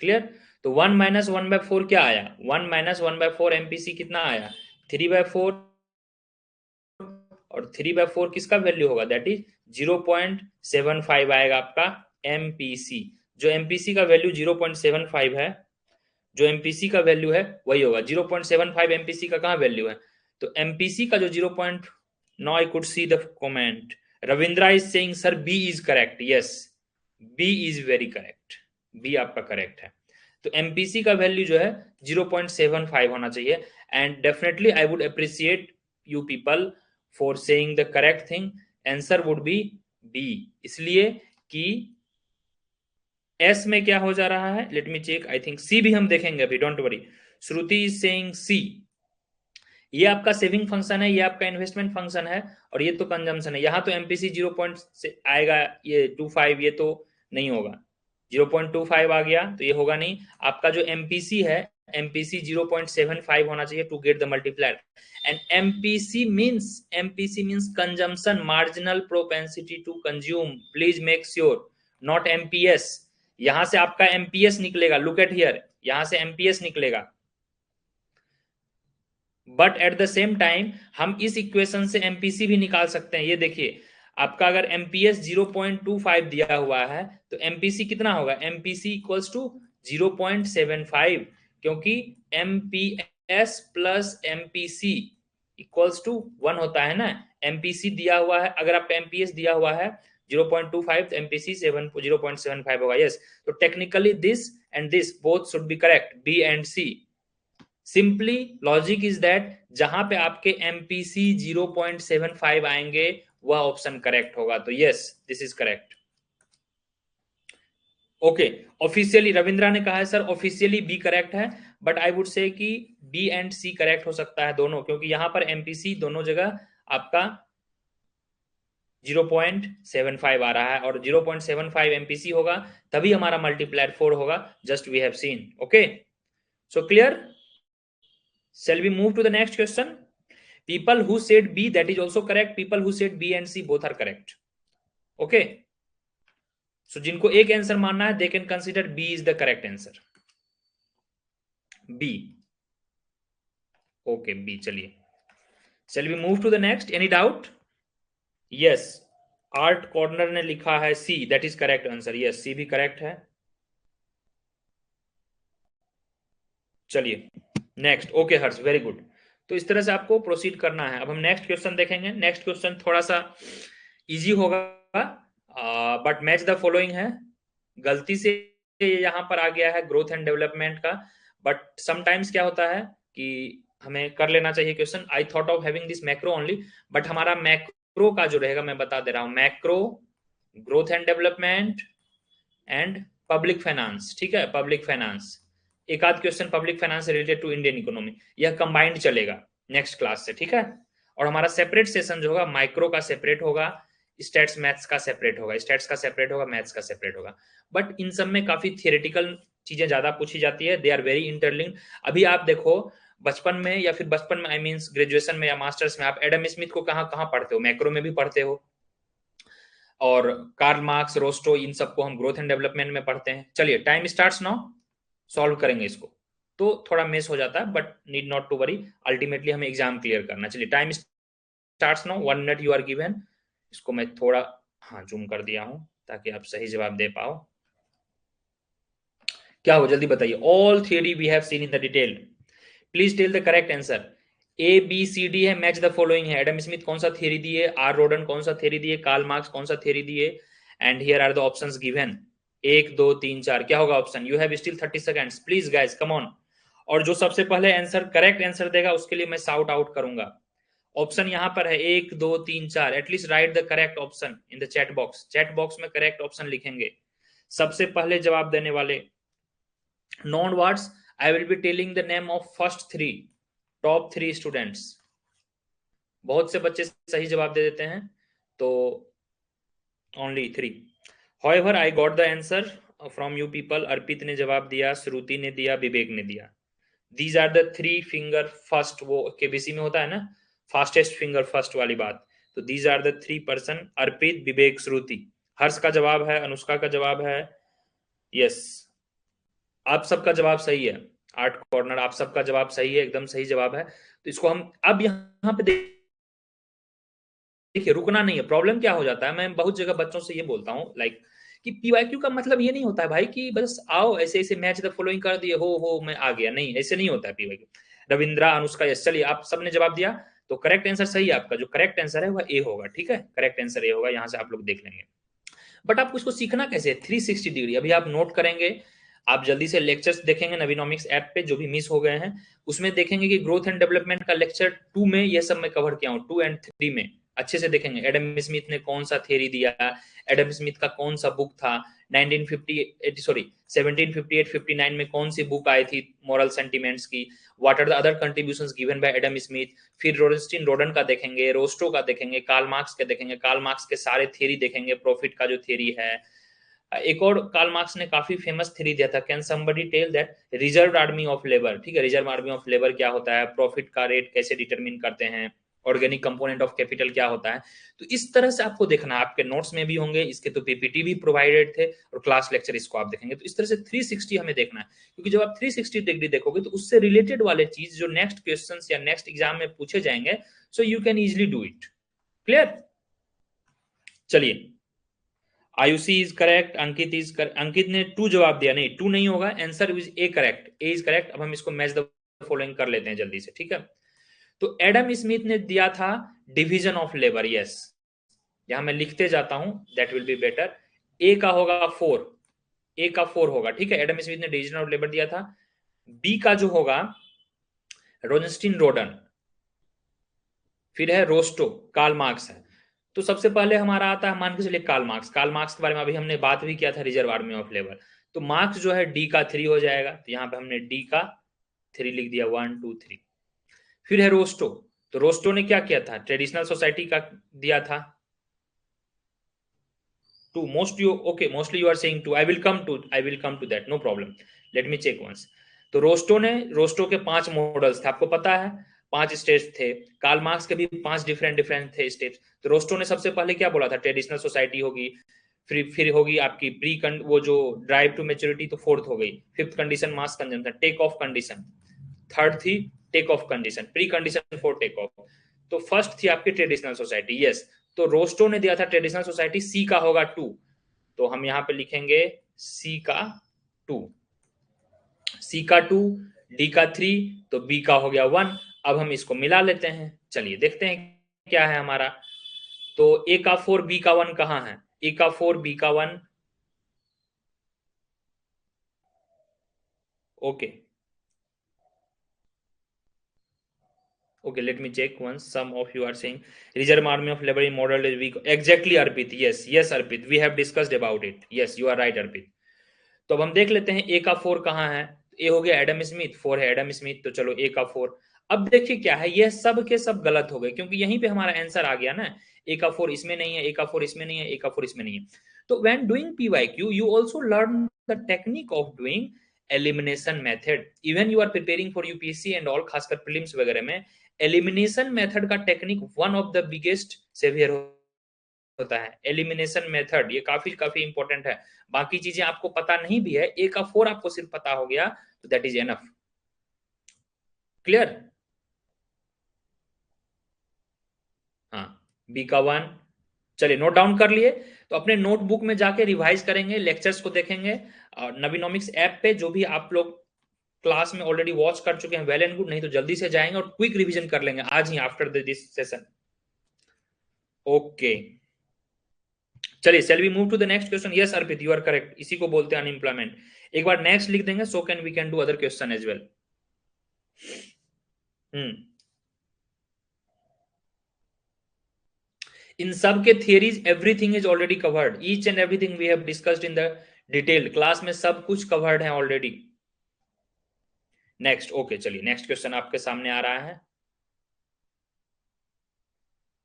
Clear? तो 1 माइनस 1/4 क्या आया? 1 माइनस 1/4 एमपीसी कितना आया? 3/4, और 3/4 किसका वैल्यू होगा? दैट इज 0.75 आएगा आपका एमपीसी। जो एमपीसी का वैल्यू 0.75 है, जो एमपीसी का वैल्यू है वही होगा। 0.75 एमपीसी का कहाँ वैल्यू है? तो एमपीसी का जो Now I could see the comment. Ravindra is saying, sir, B is correct. Yes, B is very correct. B आपका करेक्ट है. तो MPC का वैल्यू जो है 0.75 होना चाहिए. And definitely I would appreciate you people for saying the correct thing. Answer would be B. इसलिए कि S में क्या हो जा रहा है, let me check. I think C भी हम देखेंगे अभी, don't worry. Shruti is saying C. ये आपका सेविंग फंक्शन है, ये आपका इन्वेस्टमेंट फंक्शन है, और ये तो कंजम्पशन है. यहाँ तो एमपीसी 0 से आएगा, ये 25 ये तो नहीं होगा. 0.25 आ गया तो ये होगा नहीं. आपका जो एमपीसी है, एमपीसी 0.75 होना चाहिए to get the multiplier. And MPC means consumption, marginal propensity to consume. Please make sure, not MPS. यहां से आपका एमपीएस निकलेगा. लुक एट हियर, यहां से एमपीएस निकलेगा. But at the same time हम इस इक्वेशन से एमपीसी भी निकाल सकते हैं. ये देखिए, आपका अगर एमपीएस 0.25 दिया हुआ है तो एमपीसी कितना होगा, एमपीसी इक्वल्स टू 0.75, क्योंकि MPS plus MPC equals to 1 होता है ना. एमपीसी दिया हुआ है, अगर आपका एमपीएस दिया हुआ है 0.25 तो एमपीसी 0.75 होगा. यस, तो technically this and this both should be correct, B and C. Simply logic is that जहां पे आपके एमपीसी 0.75 आएंगे वह ऑप्शन करेक्ट होगा. तो yes, this is correct. Okay, officially Ravindra ने कहा है सर ऑफिशियली बी करेक्ट है, बट आई वुड से कि बी एंड सी करेक्ट हो सकता है दोनों, क्योंकि यहां पर एमपीसी दोनों जगह आपका 0.75 आ रहा है, और 0.75 एमपीसी होगा तभी हमारा मल्टीप्लायर 4 होगा. Just we have seen. Okay, so clear. Shall we move to the next question? People who said B, that is also correct. People who said B and C both are correct. Okay. So जिनको एक answer मानना है, they can consider B is the correct answer. B. Okay, B. चलिए. Shall we move to the next? Any doubt? Yes. Art Corner ने लिखा है C. That is correct answer. Yes, C भी correct है. चलिए next. Okay हर्ष, very good. तो इस तरह से आपको प्रोसीड करना है. अब हम नेक्स्ट क्वेश्चन देखेंगे. नेक्स्ट क्वेश्चन थोड़ा सा इजी होगा, बट मैच द फॉलोइंग है. गलती से यहां पर आ गया है ग्रोथ एंड डेवलपमेंट का, बट समटाइम्स क्या होता है कि हमें कर लेना चाहिए question. I thought of having this macro only, but हमारा मैक्रो का जो रहेगा मैं बता दे रहा हूं. Macro, growth and development and public finance. ठीक है, पब्लिक फाइनेंस. एक आध क्वेश्चन पब्लिक फाइनेंस से रिलेटेड टू इंडियन इकोनॉमी, यह कंबाइंड चलेगा नेक्स्ट क्लास से. ठीक है, और हमारा सेपरेट सेशन जो होगा माइक्रो का सेपरेट होगा, स्टैट्स मैथ्स का सेपरेट होगा, स्टैट्स का सेपरेट होगा, मैथ्स का सेपरेट होगा. बट इन सब में काफी थियोरेटिकल चीजें ज्यादा पूछी जाती है. They are very interlinked. अभी आप देखो बचपन में, या फिर बचपन में आई मीन्स ग्रेजुएशन में या मास्टर्स में, आप एडम स्मिथ को कहाँ कहाँ पढ़ते हो, मैक्रो में भी पढ़ते हो, और कार्ल मार्क्स, रोस्टो, इन सबको हम ग्रोथ एंड डेवलपमेंट में पढ़ते हैं. चलिए, टाइम स्टार्ट्स नाउ. सॉल्व करेंगे इसको. तो थोड़ा मिस हो जाता है, but need not to worry, ultimately हमें एग्जाम क्लियर करना. चलिए, time starts now. 1 minute you are given. इसको मैं थोड़ा जूम कर दिया हूं ताकि आप सही जवाब दे पाओ. क्या हो, जल्दी बताइए. All theory we have seen in the detail. Please tell the correct answer. A B C D है, मैच द फॉलोइंग है. एडम स्मिथ कौन सा थियरी दिए, आर रोडन कौन सा थियरी दिए, कार्ल मार्क्स कौन सा थियरी दिए, and here are the options given. 1 2 3 4 क्या होगा option. You have still 30 seconds. Please guys come on. और जो सबसे पहले आंसर करेक्ट आंसर देगा उसके लिए मैं शाउट आउट करूंगा. ऑप्शन यहां पर है 1 2 3 4. At least right the correct option in the chat box. Chat box में करेक्ट ऑप्शन लिखेंगे. सबसे पहले जवाब देने वाले non words, I will be telling the name of first 3 top 3 students. बहुत से बच्चे सही जवाब दे देते हैं, तो only 3. However, I got the answer from you people. अर्पित ने जवाब दिया, श्रुति ने दिया, विवेक ने दिया. These are the 3 finger first. वो केबीसी में होता है ना, फास्टेस्ट फिंगर फर्स्ट वाली बात. तो these are the 3 person. अर्पित, विवेक, श्रुति. हर्ष का जवाब है, अनुष्का का जवाब है. यस, आप सबका जवाब सही है. आर्ट कॉर्नर, आप सबका जवाब सही है, एकदम सही जवाब है. तो इसको हम अब यहाँ पे देखिए, रुकना नहीं है. प्रॉब्लम क्या हो जाता है, मैं बहुत जगह बच्चों से ये बोलता हूँ लाइक कि पीवाईक्यू का मतलब ये नहीं होता है भाई कि बस आओ ऐसे ऐसे मैच द फॉलोइंग कर दिए, हो मैं आ गया. नहीं, ऐसे नहीं होता है पीवाईक्यू. रविंद्रा, अनुष्का, यस. चलिए, आप सबने जवाब दिया. तो करेक्ट आंसर सही है आपका, जो करेक्ट आंसर है वह ए होगा, ठीक है, करेक्ट आंसर ए होगा, यहां से आप लोग देख लेंगे। बट आपको इसको सीखना कैसे है 360 डिग्री, अभी आप नोट करेंगे, आप जल्दी से लेक्चर्स देखेंगे नवीनॉमिक्स ऐप पे जो भी मिस हो गए हैं, उसमें देखेंगे कि ग्रोथ एंड डेवलपमेंट का लेक्चर 2 में ये सब मैं कवर किया हूँ, 2 एंड 3 में अच्छे से देखेंगे। एडम स्मिथ ने कौन सा थ्योरी दिया, एडम स्मिथ का कौन सा बुक था, 1958 सॉरी 1758-59 में कौन सी बुक आई थी मॉरल सेंटिमेंट्स की, what are the other contributions given by Adam Smith. फिर रोडेस्टिन रोडन का देखेंगे, रोस्टो का देखेंगे, कार्ल मार्क्स के देखेंगे, कार्ल मार्क्स के सारे थ्योरी देखेंगे, प्रॉफिट का जो थ्योरी है। एक और कार्ल मार्क्स ने काफी फेमस थ्योरी दिया था, can somebody tell that reserve army of labour, ठीक है, रिजर्व आर्मी ऑफ लेबर क्या होता है, प्रॉफिट का रेट कैसे डिटरमिन करते हैं, ऑर्गेनिक कंपोनेंट ऑफ कैपिटल क्या होता है। तो इस तरह से आपको देखना है, आपके नोट्स में भी होंगे, इसके तो पीपीटी भी प्रोवाइडेड थे और क्लास लेक्चर इसको आप देखेंगे, तो इस तरह से 360 हमें देखना है, क्योंकि जब आप 360 डिग्री देखोगे तो उससे रिलेटेड वाले चीज जो नेक्स्ट क्वेश्चन या नेक्स्ट एग्जाम में पूछे जाएंगे, so you can easily do it. Clear? चलिए, आयुषी इज करेक्ट, अंकित अंकित ने 2 जवाब दिया, नहीं 2 नहीं होगा, answer is A correct, A is correct. अब हम इसको मैच द फॉलोइंग कर लेते हैं जल्दी से, ठीक है। तो एडम स्मिथ ने दिया था डिवीजन ऑफ लेबर, यस, यहां मैं लिखते जाता हूं, दैट विल बी बेटर। ए का होगा 4, ए का 4 होगा, ठीक है, एडम स्मिथ ने डिवीजन ऑफ लेबर दिया था। बी का जो होगा रोजेस्टिन रोडन, फिर है रोस्टो, कार्ल मार्क्स है। तो सबसे पहले हमारा आता है, मान के चलिए कार्ल मार्क्स, कार्ल मार्क्स के बारे में अभी हमने बात भी किया था, रिजर्व आर्मी ऑफ लेबर। तो मार्क्स जो है डी का 3 हो जाएगा, तो यहां पे हमने डी का 3 लिख दिया, 1 2 3। फिर है रोस्टो, तो रोस्टो ने क्या किया था, ट्रेडिशनल सोसाइटी का दिया था 2, most you okay, mostly you are saying 2, I will come to that, no problem, let me check once. तो रोस्टो के 5 मॉडल्स थे, आपको पता है 5 स्टेप्स थे, कार्ल मार्क्स के भी 5 डिफरेंट डिफरेंट थे स्टेप्स। तो रोस्टो ने सबसे पहले क्या बोला था, ट्रेडिशनल सोसाइटी होगी, फिर होगी आपकी वो जो ड्राइव टू मेच्योरिटी, तो फोर्थ हो गई, fifth condition mass consumption, take off condition, third थी take off condition, pre condition for take off. तो फर्स्ट थी आपकी ट्रेडिशनल सोसाइटी, यस। तो रोस्टो ने दिया था ट्रेडिशनल सोसाइटी, सी का होगा 2, तो हम यहां पे लिखेंगे सी का 2, सी का 2, डी का 3, तो बी का हो गया 1। अब हम इसको मिला लेते हैं, चलिए देखते हैं क्या है हमारा। तो ए का 4 बी का 1 कहां है, ए का 4 बी का 1, okay okay, let me check once, some of you are saying reserve army of labor in model is weak, exactly Arpit, yes Arpit, we have discussed about it, yes you are right Arpit। तो अब हम देख लेते हैं ए का 4 कहाँ है, ए हो गया एडम स्मिथ, 4 है एडम स्मिथ, तो चलो ए का 4। अब देखिए क्या है, ये सब के सब गलत हो गए, क्योंकि यहीं पे हमारा आंसर आ गया ना, ए का 4 इसमें नहीं है, ए का 4 इसमें नहीं है, ए का 4 इसमें नहीं है। तो when doing PYQ you also learn the technique of doing elimination method, even you are preparing for UPSC and all, खासकर प्रीलिम्स वगैरह में एलिमिनेशन मेथड का technique one of the biggest saviour होता है। एलिमिनेशन मेथड ये काफी काफी important है, बाकी चीजें आपको पता नहीं भी है, ए का 4 आपको सिर्फ पता हो गया तो दैट इज एनफ। क्लियर? हाँ, बी का 1, चलिए नोट डाउन कर लिए। तो अपने नोटबुक में जाके रिवाइज करेंगे, लेक्चर्स को देखेंगे, और नवीनॉमिक्स ऐप पे जो भी आप लोग क्लास में ऑलरेडी वॉच कर चुके हैं वेल एंड गुड, नहीं तो जल्दी से जाएंगे और क्विक रिवीजन कर लेंगे आज ही आफ्टर दिस सेशन। ओके, चलिए shall we move to the next question. Yes Arpit you are correct, इसी को बोलते हैं अनएम्प्लॉयमेंट। एक बार नेक्स्ट लिख देंगे, so can we can do other question as well. Hmm, इन सब के theories everything is already covered, each and everything we have discussed in the detail class में, सब कुछ कवर्ड है ऑलरेडी। नेक्स्ट, ओके चलिए नेक्स्ट क्वेश्चन आपके सामने आ रहा है,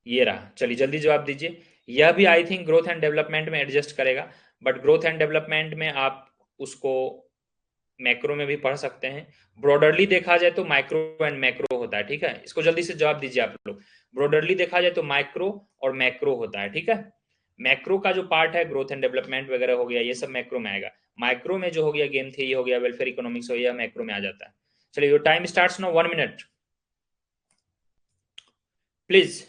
ये रहा, चलिए जल्दी जवाब दीजिए। यह भी I think growth and development में एडजस्ट करेगा, बट ग्रोथ एंड डेवलपमेंट में आप उसको मैक्रो में भी पढ़ सकते हैं, ब्रॉडरली देखा जाए तो माइक्रो एंड मैक्रो होता है, ठीक है, इसको जल्दी से जवाब दीजिए आप लोग। ब्रॉडरली देखा जाए तो माइक्रो और मैक्रो होता है, ठीक है, मैक्रो का जो पार्ट है ग्रोथ एंड डेवलपमेंट वगैरह हो गया, ये सब मैक्रो में आएगा। माइक्रो में जो हो गया गेम थ्योरी हो गया, वेलफेयर इकोनॉमिक्स हो गया, मैक्रो में आ जाता है। चलिए your time starts now, 1 minute please.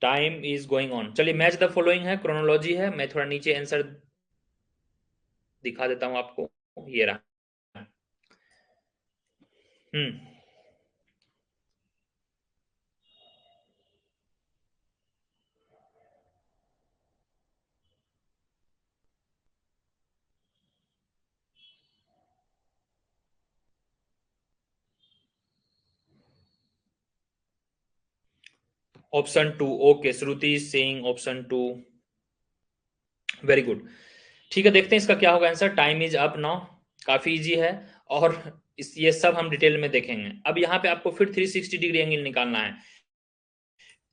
Time is going on. चलिए, मैच द फॉलोइंग है, क्रोनोलॉजी है। मैं थोड़ा नीचे आंसर दिखा देता हूं आपको, ये रहा। Hmm. Option two, okay, Shruti Singh, option two, very good. ठीक है, देखते हैं इसका क्या होगा answer. Time is up now, काफी इजी है, और ये सब हम डिटेल में देखेंगे। अब यहाँ पे आपको फिर 360 डिग्री एंगल निकालना है।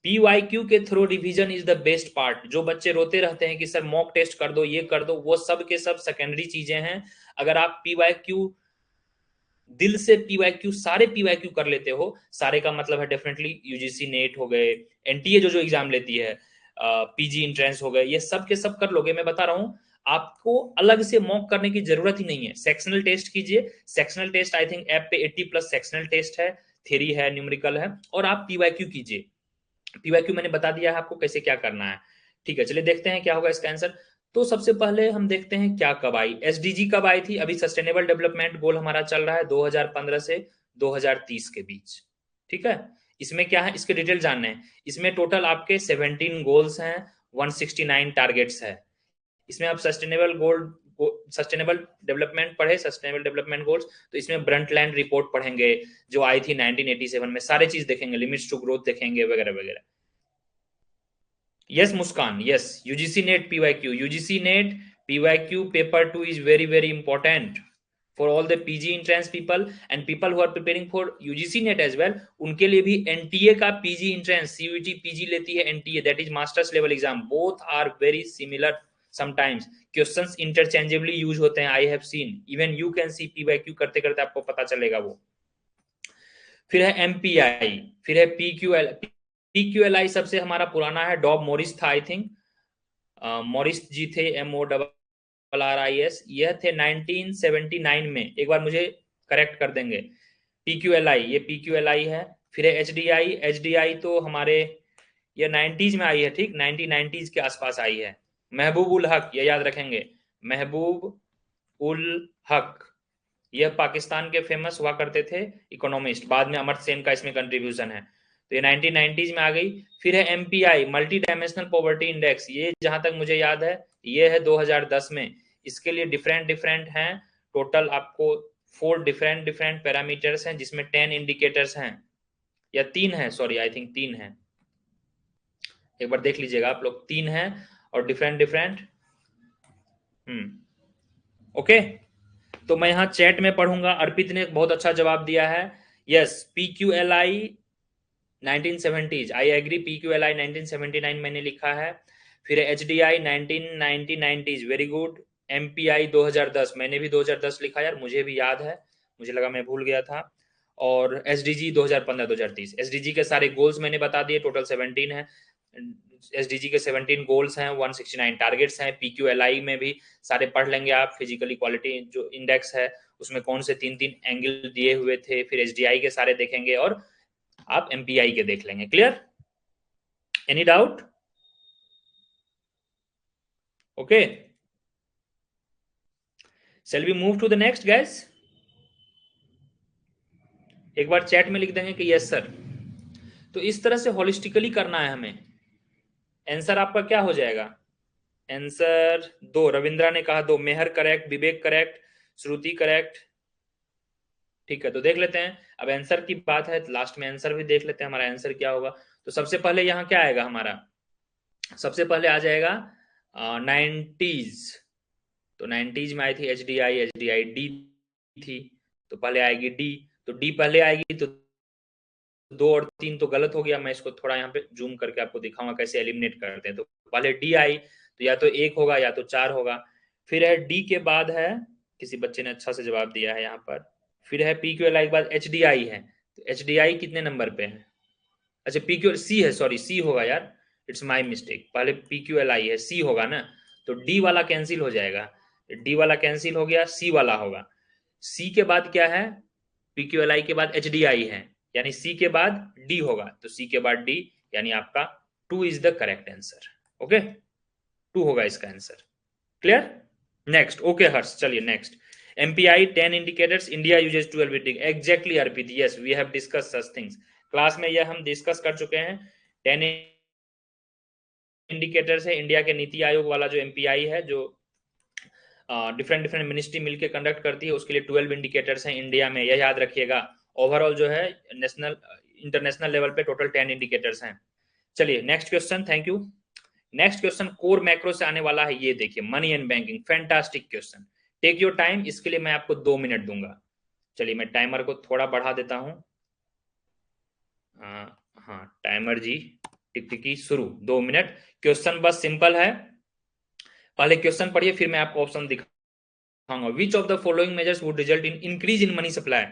पीवाईक्यू के through revision is the best part. जो बच्चे रोते रहते हैं कि सर मॉक टेस्ट कर दो, ये कर दो, वो सब के सब सेकेंडरी चीजें हैं। अगर आप पीवाईक्यू दिल से पीवाईक्यू, सारे पीवाईक्यू कर लेते हो, सारे का मतलब है डेफिनेटली यूजीसी नेट हो गए, एनटीए जो जो एग्जाम लेती है, पीजी इंट्रेंस हो गए, ये सब के सब कर लोगे। मैं बता रहा हूं, आपको अलग से मॉक करने की जरूरत ही नहीं है। सेक्शनल टेस्ट कीजिए। Sectional test I think app पे 80 प्लस सेक्शनल टेस्ट है, थ्योरी है, न्यूमेरिकल है, और आप पीवाईक्यू कीजिए। पीवाईक्यू मैंने बता दिया है आपको कैसे क्या करना है। ठीक है, चलिए देखते हैं क्या होगा इसका आंसर। तो सबसे पहले हम देखते हैं क्या कब आई, एसडीजी कब आई थी। अभी सस्टेनेबल डेवलपमेंट गोल हमारा चल रहा है 2015 से 2030 के बीच। ठीक है, इसमें क्या है, इसके डिटेल जानने हैं। इसमें टोटल आपके 17 गोल्स हैं, 169 टारगेट्स है। इसमें आप सस्टेनेबल डेवलपमेंट पढ़े, सस्टेनेबल डेवलपमेंट गोल्स, तो इसमें ब्रंटलैंड रिपोर्ट पढ़ेंगे जो आई थी 1987 में, सारे चीज देखेंगे, लिमिट्स टू ग्रोथ देखेंगे, वगैरह वगैरह। Yes Muskan, yes, UGC NET PYQ, UGC NET PYQ paper 2 is very very important for all the PG entrance people and people who are preparing for UGC net as well। उनके लिए भी NTA का PG entrance, CUT PG लेती है, NTA that is masters level exam, both are very similar. Sometimes questions interchangeably use होते हैं, I have seen, even you can see PYQ करते करते आपको पता चलेगा वो। फिर है एमपीआई, फिर है पीक्यूएल। पीक्यूएलआई सबसे हमारा पुराना है, डॉब मॉरिस था आई थिंक, मॉरिस जी थे, MORRIS, यह थे 1979 में। एक बार मुझे करेक्ट कर देंगे, पीक्यूएलआई, ये पीक्यूएलआई है। फिर है एचडीआई, एचडीआई तो हमारे ये 90s में आई है, ठीक, 1990s के आसपास आई है। महबूब उल हक, ये याद रखेंगे, महबूब उल हक, यह पाकिस्तान के फेमस हुआ करते थे इकोनॉमिस्ट, बाद में अमर्त्य सेन का इसमें कंट्रीब्यूशन है, तो ये 1990s में आ गई। फिर है MPI, multi dimensional poverty index, ये जहां तक मुझे याद है ये है 2010 में। इसके लिए डिफरेंट डिफरेंट हैं, टोटल आपको 4 डिफरेंट डिफरेंट पैरामीटर्स हैं, जिसमें 10 इंडिकेटर्स हैं, या 3 है, सॉरी आई थिंक 3 है, एक बार देख लीजिएगा आप लोग, 3 है और डिफरेंट डिफरेंट। ओके, तो मैं यहाँ चैट में पढ़ूंगा। अर्पित ने बहुत अच्छा जवाब दिया है, yes PQLI 1970s, I agree, PQLI 1979 मैंने लिखा है। फिर HDI 1990s, very good. MPI 2010, मैंने भी 2010 लिखा यार, मुझे भी याद है, मुझे लगा मैं भूल गया था। और एसडीजी 2015-2030, एसडीजी के सारे गोल्स मैंने बता दिए, टोटल 17 है। एसडीजी के 17 गोल्स हैं, 169 टारगेट्स हैं। पीक्यूएलआई में भी सारे पढ़ लेंगे आप, फिजिकल इक्वालिटी जो इंडेक्स है उसमें कौन से 3-3 एंगल दिए हुए थे, फिर एचडीआई के सारे देखेंगे, और आप एमपीआई के देख लेंगे। Clear, any doubt? Okay, shall we move to the next guys? एक बार चैट में लिख देंगे कि यस सर। तो इस तरह से होलिस्टिकली करना है हमें। आंसर आपका क्या हो जाएगा? आंसर 2, रविंद्रा ने कहा 2, मेहर करेक्ट, विवेक करेक्ट, श्रुति करेक्ट। ठीक है, तो देख लेते हैं, अब आंसर की बात है, लास्ट में आंसर भी देख लेते हैं हमारा आंसर क्या होगा। तो सबसे पहले यहाँ क्या आएगा हमारा, सबसे पहले आ जाएगा 90s। तो 90s में आई थी एचडीआई, एचडीआई डी थी, तो पहले आएगी डी। तो डी पहले आएगी, तो 2 और 3 तो गलत हो गया। मैं इसको थोड़ा यहाँ पे जूम करके आपको दिखाऊंगा कैसे एलिमिनेट करते हैं। तो पहले डी आई, तो या तो 1 होगा या तो 4 होगा। फिर है डी के बाद है, किसी बच्चे ने अच्छा से जवाब दिया है यहाँ पर, फिर है पी क्यू एल आई के बाद एच डी आई है। तो एच डी आई कितने नंबर पे है? अच्छा पी क्यू सी है, सॉरी सी होगा यार, इट्स माई मिस्टेक, पहले पी क्यू एल आई है, सी होगा ना। तो डी वाला कैंसिल हो जाएगा, डी वाला कैंसिल हो गया, सी वाला होगा। सी के बाद क्या है, पी क्यू एल आई के बाद एच डी आई है, यानी सी के बाद डी होगा, तो सी के बाद डी, यानी आपका 2 is the correct answer. Okay, 2 होगा इसका answer. Clear? Next. Okay Harsh, चलिए next. MPI 10 indicators, India uses 12 indicator. Exactly Arpit, yes we have discuss such things. Class में यह हम डिस्कस कर चुके हैं। 10 इंडिकेटर्स है इंडिया के नीति आयोग वाला जो एमपीआई है, जो डिफरेंट डिफरेंट मिनिस्ट्री मिलकर कंडक्ट करती है, उसके लिए 12 इंडिकेटर्स हैं इंडिया में, यह याद रखिएगा। ओवरऑल जो है नेशनल इंटरनेशनल लेवल पे टोटल 10 इंडिकेटर्स हैं। चलिए next question. Thank you. Next question core macro से आने वाला है, ये देखिए money and banking. Fantastic question, take your time. इसके लिए मैं आपको 2 मिनट दूंगा। चलिए मैं टाइमर को थोड़ा बढ़ा देता हूं। हाँ टाइमर जी, टिक टिकी शुरू। 2 मिनट। क्वेश्चन बस सिंपल है, पहले क्वेश्चन पढ़िए फिर मैं आपको ऑप्शन दिखाऊंगा। विच of the following measures would result in increase in money supply.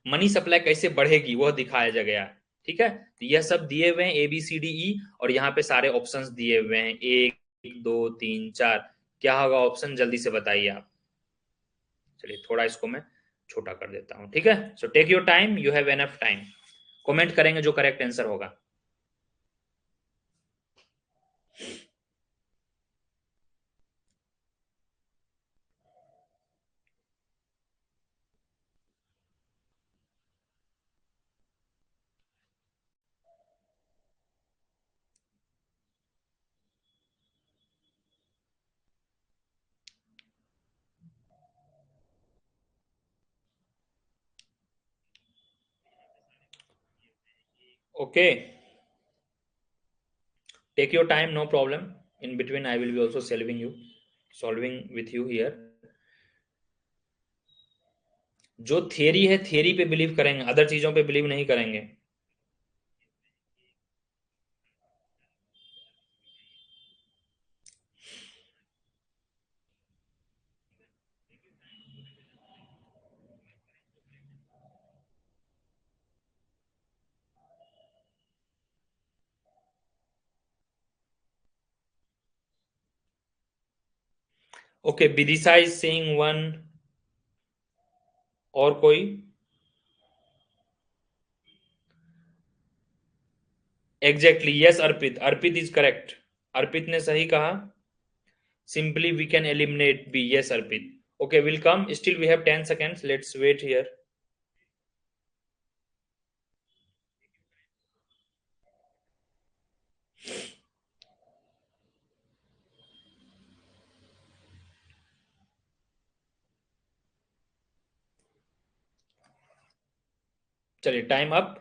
Money supply कैसे बढ़ेगी वह दिखाया गया। ठीक है, तो यह सब दिए हुए हैं ABCDE, और यहाँ पे सारे ऑप्शंस दिए हुए हैं 1 2 3 4। क्या होगा ऑप्शन, जल्दी से बताइए आप। चलिए थोड़ा इसको मैं छोटा कर देता हूं। ठीक है, so take your time, you have enough time. Comment करेंगे जो करेक्ट आंसर होगा। Okay, take your time, no problem. In between I will be also solving with you here. जो थियरी है थियरी पे बिलीव करेंगे, अदर चीजों पे believe नहीं करेंगे। Okay, Vidisha is saying 1। और कोई? Exactly yes Arpit, Arpit is correct. Arpit ने सही कहा। Simply we can eliminate B, yes Arpit. Okay will come, still we have 10 seconds, let's wait here. चलिए टाइम अप।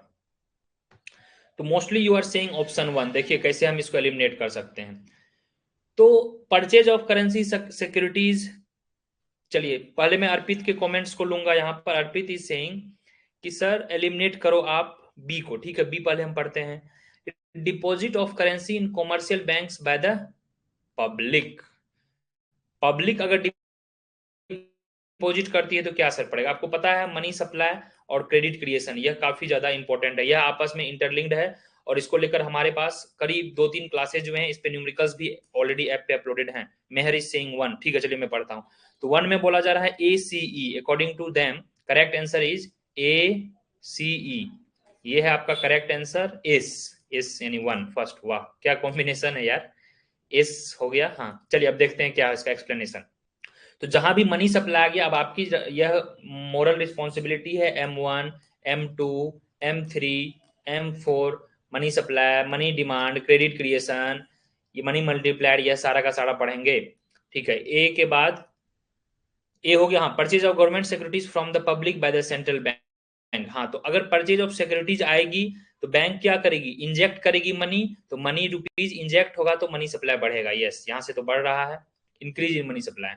तो mostly you are saying option 1। देखिए कैसे हम इसको एलिमिनेट कर सकते हैं। तो परचेज ऑफ करेंसी सिक्योरिटीज। चलिए पहले मैं अर्पित के कमेंट्स को लूंगा। यहां पर अर्पित इज सेइंग कि सर एलिमिनेट करो आप बी को। ठीक है, बी पहले हम पढ़ते हैं। Deposit of currency in commercial banks by the public. Public अगर डिपॉजिट करती है तो क्या असर पड़ेगा आपको पता है। मनी सप्लाई और क्रेडिट क्रिएशन, यह काफी ज्यादा इंपॉर्टेंट है, यह आपस में इंटरलिंक्ड है। और इसको लेकर हमारे पास करीब 2-3 क्लासेज जो हैं, इस पे न्यूमेरिकल्स भी ऑलरेडी ऐप पे अपलोडेड हैं। मेहर इज सेइंग 1। ठीक है चलिए मैं पढ़ता हूं। तो 1 में बोला जा रहा है ACE, according to them correct answer is ACE। ये है आपका करेक्ट आंसर। एस यानी 1 फर्स्ट। वाह क्या कॉम्बिनेशन है यार, एस हो गया। हाँ चलिए अब देखते हैं क्या है इसका एक्सप्लेनेशन। तो जहां भी मनी सप्लाई आ गया, अब आपकी यह मोरल रिस्पॉन्सिबिलिटी है। M1 M2 M3 M4 money supply, money demand, credit creation, ये मनी मल्टीप्लायर, यह सारा का सारा पढ़ेंगे। ठीक है, ए के बाद ए हो गया। हाँ, purchase of government securities from the public by the central bank. हाँ, तो अगर परचेज ऑफ सिक्योरिटीज आएगी तो बैंक क्या करेगी, इंजेक्ट करेगी मनी। तो मनी रुपीज इंजेक्ट होगा तो मनी सप्लाई बढ़ेगा। यस, यहां से तो बढ़ रहा है, इंक्रीज इन मनी सप्लाई।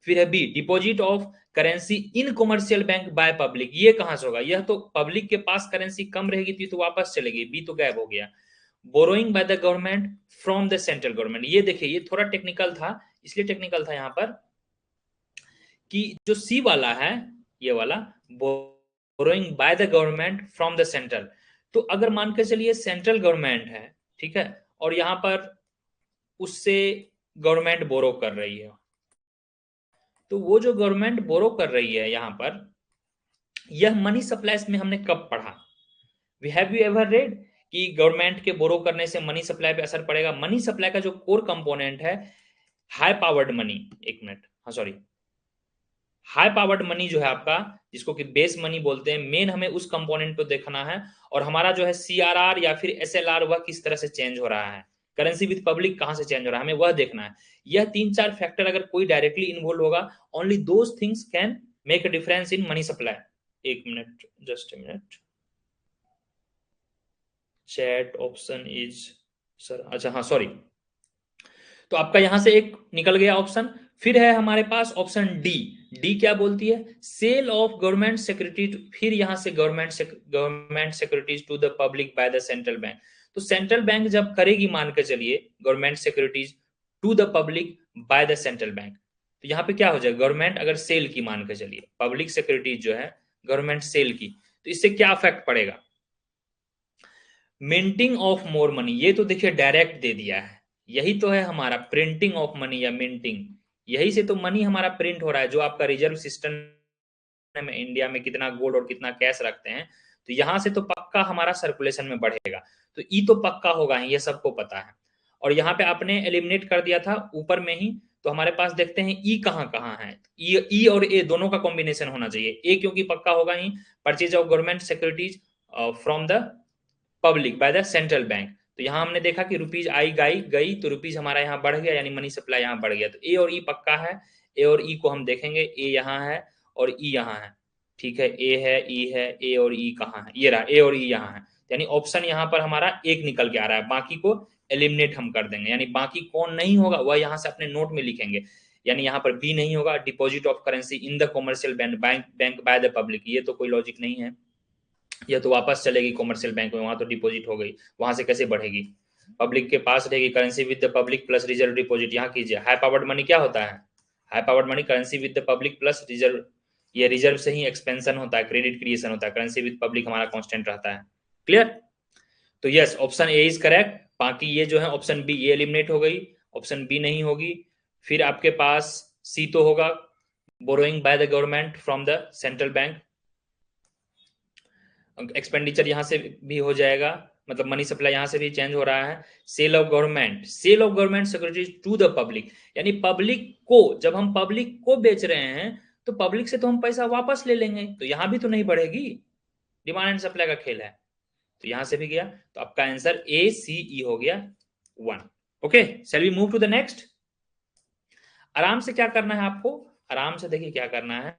फिर है B, deposit of currency in commercial bank by public. ये कहां से होगा, यह तो पब्लिक के पास करेंसी कम रहेगी तो वापस चलेगी, बी तो गायब हो गया। Borrowing by the government from the central government, ये देखिए ये थोड़ा टेक्निकल था, इसलिए टेक्निकल था यहाँ पर कि जो सी वाला है, ये वाला borrowing by the government from the central. तो अगर मान के चलिए सेंट्रल गवर्नमेंट है, ठीक है, और यहां पर उससे गवर्नमेंट बोरो कर रही है, तो वो जो गवर्नमेंट बोरो कर रही है यहां पर, यह मनी सप्लाईज में हमने कब पढ़ा, we have you ever read कि गवर्नमेंट के बोरो करने से मनी सप्लाई पे असर पड़ेगा। मनी सप्लाई का जो कोर कंपोनेंट है हाई पावर्ड मनी, एक मिनट, हाँ सॉरी, हाई पावर्ड मनी जो है आपका, जिसको कि बेस मनी बोलते हैं, मेन हमें उस कंपोनेंट को देखना है। और हमारा जो है सीआरआर या फिर एसएलआर वह किस तरह से चेंज हो रहा है, करेंसी विद पब्लिक कहां से चेंज हो रहा है, हमें वह देखना है। यह 3-4 फैक्टर अगर कोई डायरेक्टली इन्वॉल्व होगा, only those things can make a difference in money supply. एक minute, just a minute, chat option is, sir अच्छा हाँ सॉरी, तो आपका यहां से एक निकल गया ऑप्शन। फिर है हमारे पास ऑप्शन डी। डी क्या बोलती है, सेल ऑफ गवर्नमेंट सिक्योरिटी, फिर यहां से government securities to the public by the central bank. तो सेंट्रल बैंक जब करेगी, मान के चलिए, government securities to the public by the central bank, तो यहाँ पे क्या हो जाएगा, गवर्नमेंट अगर सेल की, मान के चलिए पब्लिक सिक्योरिटीज जो है गवर्नमेंट सेल की, तो इससे क्या इफेक्ट पड़ेगा, मिंटिंग ऑफ मोर मनी, ये तो देखिए डायरेक्ट दे दिया है, यही तो है हमारा प्रिंटिंग ऑफ मनी या मिंटिंग, यही से तो मनी हमारा प्रिंट हो रहा है। जो आपका रिजर्व सिस्टम में इंडिया में कितना गोल्ड और कितना कैश रखते हैं, तो यहां से तो पक्का हमारा सर्कुलेशन में बढ़ेगा, तो ई तो पक्का होगा ही, ये सबको पता है। और यहाँ पे आपने एलिमिनेट कर दिया था ऊपर में ही, तो हमारे पास देखते हैं ई कहाँ कहाँ है। ई और ए दोनों का कॉम्बिनेशन होना चाहिए, ए क्योंकि पक्का होगा ही, purchase of government securities from the public by the central bank. तो यहाँ हमने देखा कि रुपीज आई गई गई, तो रुपीज हमारा यहाँ बढ़ गया, यानी मनी सप्लाई यहाँ बढ़ गया, तो ए और ई पक्का है। ए और ई को हम देखेंगे, ए यहाँ है और ई यहाँ है, ठीक है, ए है, ई है, ए और ई कहाँ है, ये रहा, ए और ई यहाँ है, यानी ऑप्शन यहाँ पर हमारा एक निकल के आ रहा है, बाकी को एलिमिनेट हम कर देंगे, यानी बाकी कौन नहीं होगा वह यहाँ से अपने नोट में लिखेंगे। यानी यहाँ पर बी नहीं होगा, deposit of currency in the commercial bank by the public, ये तो कोई लॉजिक नहीं है, या तो वापस चलेगी कॉमर्शियल बैंक में, वहां तो डिपॉजिट हो गई, वहां से कैसे बढ़ेगी, पब्लिक के पास रहेगी currency with the public plus reserve deposit. यहाँ कीजिए, हाई पावर्ड मनी क्या होता है, high powered money currency with the public plus reserve, ये रिजर्व से ही एक्सपेंशन होता है, क्रेडिट क्रिएशन होता है, करेंसी विद पब्लिक हमारा कांस्टेंट रहता है। क्लियर, तो yes option A is correct. बाकी ये जो है ऑप्शन बी, ये एलिमिनेट हो गई, ऑप्शन बी नहीं होगी। फिर आपके पास सी तो होगा, borrowing by the government from the central bank, expenditure यहां से भी हो जाएगा, मतलब मनी सप्लाई यहां से भी चेंज हो रहा है। Sale of government, sale of government securities to the public, यानी पब्लिक को, जब हम पब्लिक को बेच रहे हैं तो पब्लिक से तो हम पैसा वापस ले लेंगे, तो यहां भी तो नहीं बढ़ेगी, डिमांड एंड सप्लाई का खेल है, तो यहां से भी गया, तो आपका आंसर ए सी ई हो गया 1। Okay, shall we move to the next. आराम से क्या करना है आपको, आराम से देखिए क्या करना है,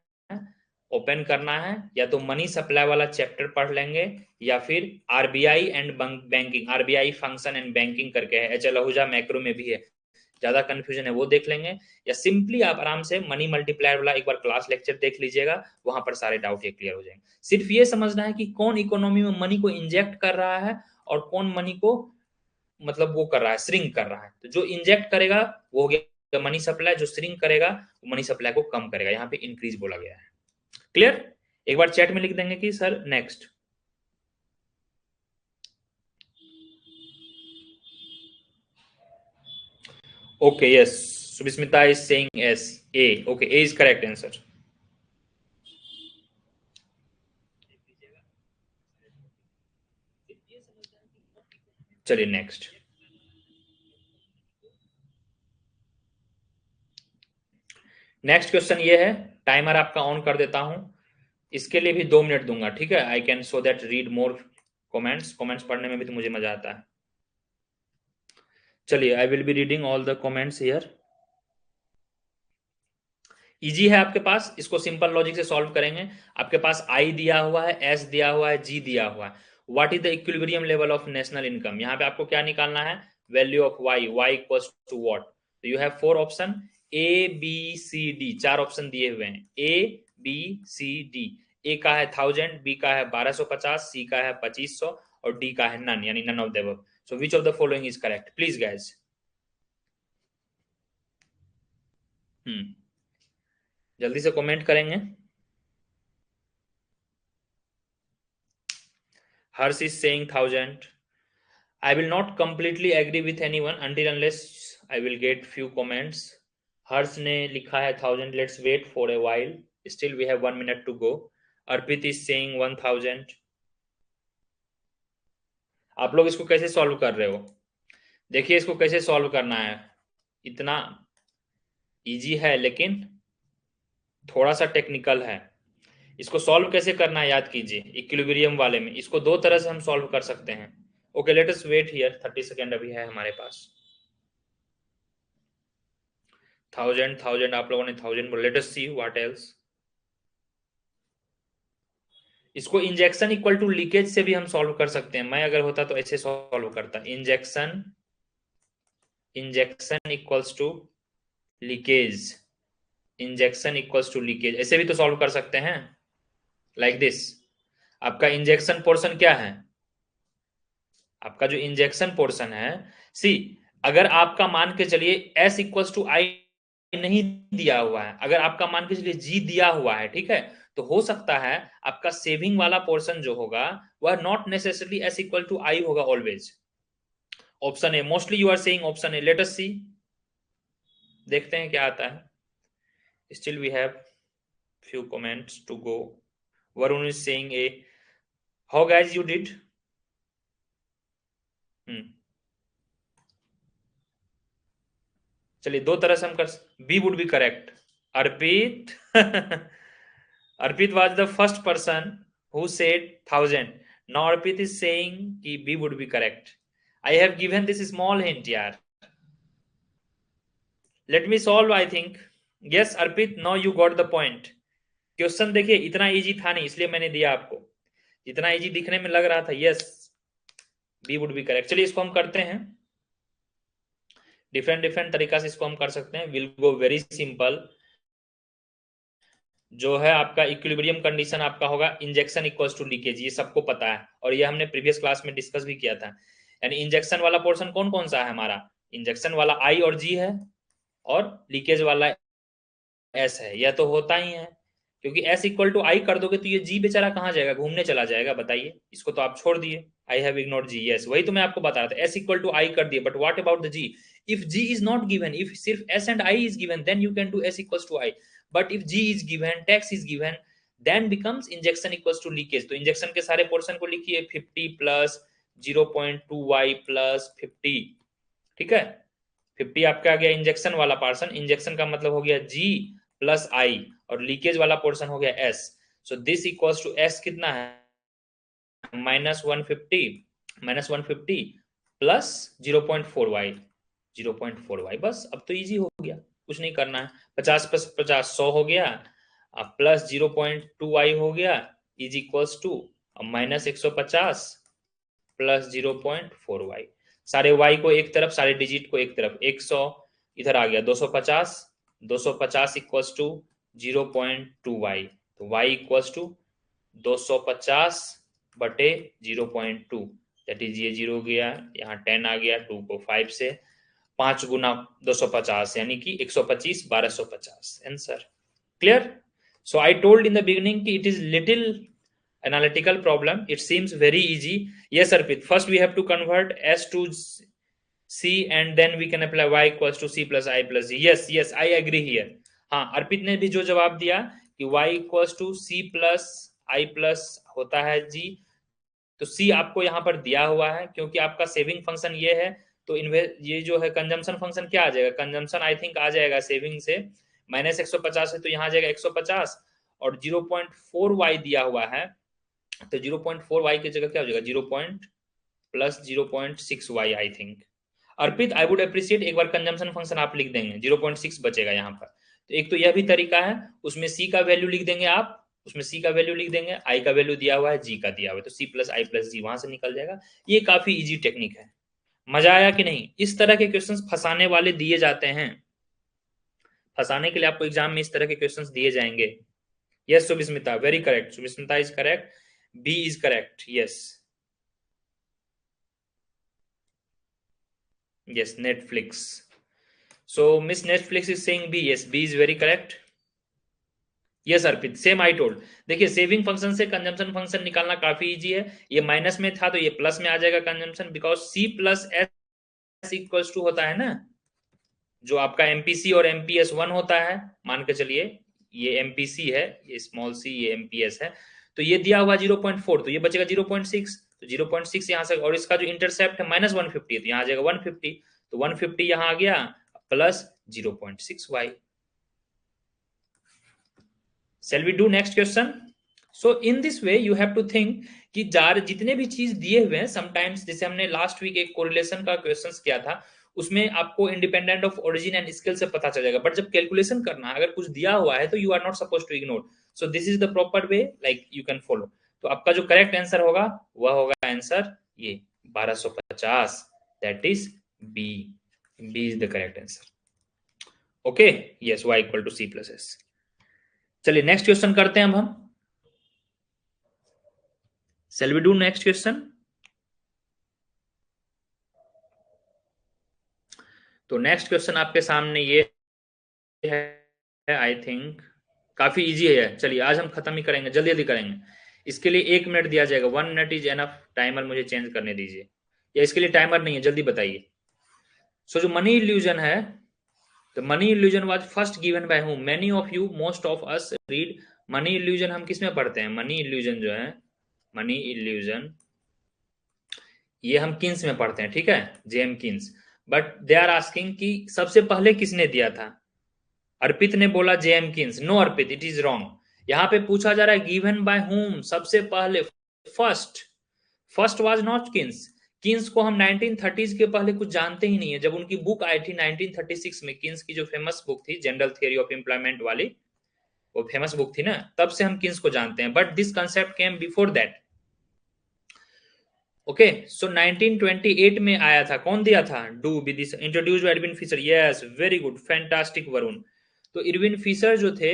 ओपन करना है, या तो मनी सप्लाई वाला चैप्टर पढ़ लेंगे, या फिर RBI and banking, RBI function and banking करके है, एच एल आहूजा मैक्रो में भी है, ज्यादा कंफ्यूजन है वो देख लेंगे, या सिंपली आप आराम से मनी मल्टीप्लायर वाला एक बार क्लास लेक्चर देख लीजिएगा, वहां पर सारे डाउट ये क्लियर हो जाएंगे। सिर्फ ये समझना है कि कौन इकोनॉमी में मनी को इंजेक्ट कर रहा है और कौन मनी को मतलब वो कर रहा है, श्रिंक कर रहा है। तो जो इंजेक्ट करेगा वो हो गया मनी सप्लाई, जो श्रिंक करेगा वो मनी सप्लाई को कम करेगा, यहाँ पे इंक्रीज बोला गया है। क्लियर, एक बार चैट में लिख देंगे कि sir next. Okay yes, Subhismita is saying S, A, okay, A is correct answer. चलिए नेक्स्ट, नेक्स्ट क्वेश्चन ये है, टाइमर आपका ऑन कर देता हूं, इसके लिए भी 2 मिनट दूंगा, ठीक है, I can so that read more comments, comments पढ़ने में भी तो मुझे मजा आता है। चलिए, आई will be reading all the comments here. Easy है आपके पास, इसको सिंपल लॉजिक से सॉल्व करेंगे। आपके पास आई दिया हुआ है, एस दिया हुआ है, जी दिया हुआ है, what is the equilibrium level of national income, यहाँ पे आपको क्या निकालना है, value of Y, Y equals to what, तो you have 4 option, A B C D, 4 option दिए हुए हैं, ए बी सी डी, ए का है 1000, बी का है 1250, सी का है 2500 और डी का है नन, यानी none of the above. So which of the following is correct please guys. जल्दी से कमेंट करेंगे। Harsh is saying 1000। I will not completely agree with anyone until unless I will get few comments. हर्ष ने लिखा है 1000. Let's wait for a while. Still we have 1 minute to go. Arpit is saying 1000. आप लोग इसको कैसे solve कर रहे हो? देखिए इसको कैसे सॉल्व करना है, इतना इजी है लेकिन थोड़ा सा टेक्निकल है। इसको सॉल्व कैसे करना है याद कीजिए, इक्विलिब्रियम वाले में इसको दो तरह से हम सॉल्व कर सकते हैं। Okay let us wait here, 30 second अभी है हमारे पास। 1000 आप लोगों ने 1000 बोला, late us see what else. इसको इंजेक्शन इक्वल टू लीकेज से भी हम सॉल्व कर सकते हैं। मैं अगर होता तो ऐसे सॉल्व करता, injection injection equals to leakage, injection equals to leakage, ऐसे भी तो सॉल्व कर सकते हैं लाइक दिस। आपका इंजेक्शन पोर्शन क्या है, आपका जो इंजेक्शन पोर्शन है, सी अगर आपका मान के चलिए एस इक्वल्स टू आई नहीं दिया हुआ है, अगर आपका मान के चलिए जी दिया हुआ है, ठीक है, तो हो सकता है आपका सेविंग वाला पोर्शन जो होगा वह not necessarily S equal to I होगा always. Option A, mostly you are saying option A, let us see, देखते हैं क्या आता है। Still we have few comments to go. Varun is saying a, how guys you did? चलिए दो तरह से हम कर, B would be correct. Arpit Arpit was the first person who said 1000. Now Arpit is saying कि B would be correct. I have given this small hint यार. Let me solve I think. Yes Arpit, now you got the point. Question देखिए इतना easy था नहीं इसलिए मैंने दिया आपको, जितना इजी दिखने में लग रहा था। Yes B would be correct. चलिए इसको हम करते हैं, डिफरेंट डिफरेंट तरीका से इसको हम कर सकते हैं। विल गो वेरी सिंपल, जो है आपका इक्विलिब्रियम कंडीशन आपका होगा इंजेक्शन इक्वल्स टू लीकेज, ये सबको पता है और ये हमने प्रीवियस क्लास में डिस्कस भी किया था। यानी इंजेक्शन वाला पोर्शन कौन कौन सा है हमारा, इंजेक्शन वाला आई और जी है और लीकेज वाला एस है। यह तो होता ही है, क्योंकि एस इक्वल टू आई कर दोगे तो ये जी बेचारा कहाँ जाएगा, घूमने चला जाएगा। बताइए, इसको तो आप छोड़ दिए, आई हैव इग्नोर्ड जी। यस वही तो मैं आपको बता रहा था, एस इक्वल टू आई कर दिए, but what about the G? If G is not given, if सिर्फ S and I is given, then you can do S equals to I, but if G is given, tax is given, then becomes injection equals to leakage. तो injection के सारे portion को लिखिए 50 plus 0.2y plus 50, ठीक है। 50 आपका आ गया injection वाला पोर्शन, इंजेक्शन का मतलब हो गया जी प्लस आई, और लीकेज वाला पोर्शन हो गया S. So this equals to S कितना है, -150 प्लस 0.4y, 0.4y। बस अब तो इजी हो गया, कुछ नहीं करना है। 50 प्लस 50 100 हो गया, अब प्लस 0.2y हो गया is equals to -150 plus 0.4y। सारे y को एक तरफ, सारे डिजिट को एक तरफ, 100 इधर आ गया, 250, 250 इक्वल्स टू 0.2y, तो y इक्वल्स टू 250 बटे 0.2, दैट इज ये 0 गया, यहाँ 10 आ गया, 2 को 5 से 5 गुना 250 यानी कि 125, 1250 answer. Clear? So I told in the beginning कि it is little analytical problem, it seems very easy. Yes Arpit, first we have to convert s to c and then we can apply y equals to c plus I plus z. yes I agree here. हाँ अर्पित ने भी जो जवाब दिया कि y equals to c plus I plus होता है g, तो c आपको यहाँ पर दिया हुआ है क्योंकि आपका सेविंग फंक्शन ये है, तो ये जो है कंजम्पशन फंक्शन क्या आ जाएगा, कंजम्पशन आई थिंक आ जाएगा सेविंग से -150 है, तो यहाँ आ जाएगा 150, और 0.4y दिया हुआ है, तो 0.4y की जगह क्या हो जाएगा, 0 plus 0.6y I think. Arpit I would appreciate एक बार कंजम्पशन फंक्शन आप लिख देंगे, 0.6 बचेगा यहाँ पर। तो एक तो यह भी तरीका है, उसमें c का वैल्यू लिख देंगे आप, उसमें c का वैल्यू लिख देंगे, i का वैल्यू दिया हुआ है, g का दिया हुआ है, तो c प्लस आई प्लस जी वहां से निकल जाएगा। ये काफी इजी टेक्निक है। मजा आया कि नहीं? इस तरह के क्वेश्चंस फंसाने वाले दिए जाते हैं, फंसाने के लिए आपको एग्जाम में इस तरह के क्वेश्चंस दिए जाएंगे। Yes Subhismita, very correct, Subhismita is correct, B is correct. Yes. Yes, Netflix. So Miss Netflix is saying B. Yes, B is very correct. Yes, Arpit. Same I told. देखिए सेविंग फंक्शन से consumption function निकालना काफी easy है। ये minus में था तो ये प्लस में आ जाएगा consumption, because C plus S equals to होता है ना, जो आपका MPC और MPS1 होता है, मान के चलिए ये MPC है, ये स्मॉल c, ये MPS है, तो ये दिया हुआ 0.4, तो ये बचेगा 0.6, तो 0.6 यहाँ से, और इसका जो इंटरसेप्ट है -150 है, तो यहाँ आ जाएगा 150, तो 150 यहाँ आ गया plus 0.6y। Shall we do next question? So in this way you have to think कि जार जितने भी चीज दिए हुए हैं, समटाइम्स जैसे हमने लास्ट वीक एक कोरिलेशन का क्वेश्चंस किया था, उसमें आपको independent of origin and scale से पता चल जाएगा, बट जब कैलकुलेशन करना है, अगर कुछ दिया हुआ है तो you are not suppose to ignore. So this is the proper way, like you can follow. तो आपका जो करेक्ट आंसर होगा वह होगा आंसर ये 1250, that is B. B is the correct answer. Okay, yes, y equal to C plus S. चलिए next question करते हैं अब हम। Shall we do next question? तो नेक्स्ट क्वेश्चन आपके सामने ये है, आई थिंक काफी इजी है। चलिए आज हम खत्म ही करेंगे, जल्दी जल्दी करेंगे। इसके लिए 1 मिनट दिया जाएगा, 1 मिनट इज एनफ। टाइमर मुझे चेंज करने दीजिए, या इसके लिए टाइमर नहीं है, जल्दी बताइए। सो जो मनी इल्यूजन है, the money illusion was first given by whom? Many of you, most of us read money illusion. हम किस में पढ़ते हैं? मनी इल्यूजन जो है, मनी इल्यूजन, ये हम किन्स में पढ़ते हैं, ठीक है, JM Keynes. But they are asking कि सबसे पहले किसने दिया था? अर्पित ने बोला JM Keynes. No Arpit, it is wrong. यहां पे पूछा जा रहा है गिवन बाय होम, सबसे पहले, first. First was not Keynes. Keynes को हम 1930s के पहले कुछ जानते ही नहीं है। जब उनकी बुक आई थी 1936 में, किन्स की जो फेमस बुक थी जनरल थियरी ऑफ एम्प्लॉयमेंट वाली, वो फेमस बुक थी ना, तब से हम किन्स को जानते हैं, but this concept came before that. Okay, so 1928 में आया था। कौन दिया था? Do with this introduced by Edwin Fisher. Yes, very good, fantastic Varun. तो इरविन फिशर जो थे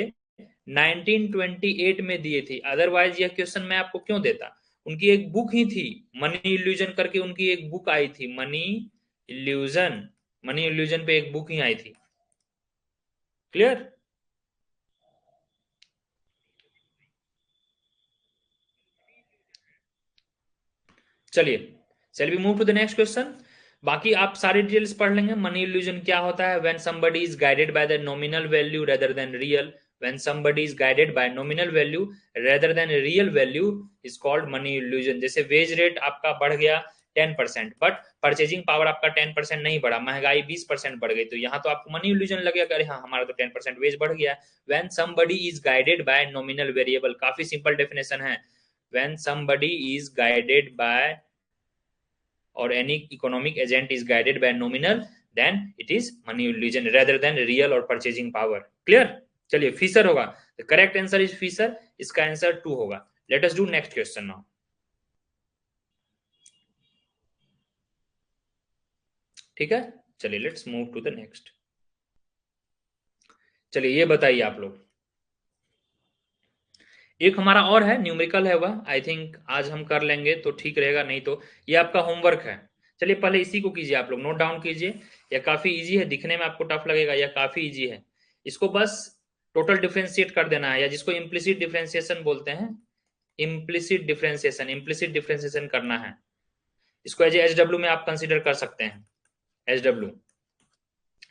1928 में दिए थे, अदरवाइज यह क्वेश्चन मैं आपको क्यों देता। उनकी एक बुक ही थी, मनी इल्यूजन करके उनकी एक बुक आई थी, मनी इल्यूजन। मनी इल्यूजन पे एक बुक ही आई थी। क्लियर? चलिए, shall we move to the next question. बाकी आप सारी डिटेल्स पढ़ लेंगे। मनी इल्यूजन क्या होता है? When somebody is guided by the nominal value rather than real. When somebody is guided by nominal value rather than real value is called money illusion. जैसे wage rate आपका बढ़ गया 10%, but purchasing power आपका 10% नहीं बढ़ा, महंगाई 20% बढ़ गई, तो यहाँ तो आपको मनी इल्यूजन लगेगा, अरे हाँ हमारा तो 10% वेज बढ़ गया। When somebody is guided by nominal variable, काफी सिंपल डेफिनेशन है। When somebody is guided by, or any economic agent is guided by nominal, then it is money illusion rather than real or purchasing power. Clear? चलिए, Fisher होगा, the correct answer is Fisher, इसका answer 2 होगा। Let us do next question now. ठीक है, चलिए let's move to the next. चलिए ये बताइए आप लोग, एक हमारा और है, न्यूमेरिकल है वह, आई थिंक आज हम कर लेंगे तो ठीक रहेगा, नहीं तो ये आपका होमवर्क है। चलिए पहले इसी को कीजिए, आप लोग नोट डाउन कीजिए। यह काफी इजी है, दिखने में आपको टफ लगेगा, यह काफी इजी है। इसको बस टोटल डिफरेंशिएट कर देना है, या जिसको इम्प्लिसिट डिफरेंशिएशन बोलते हैं, इम्प्लिसिट डिफरेंशिएशन, इम्प्लिसिट डिफरेंशिएशन करना है। इसको एज एच डब्ल्यू में आप कंसिडर कर सकते हैं, एच डब्ल्यू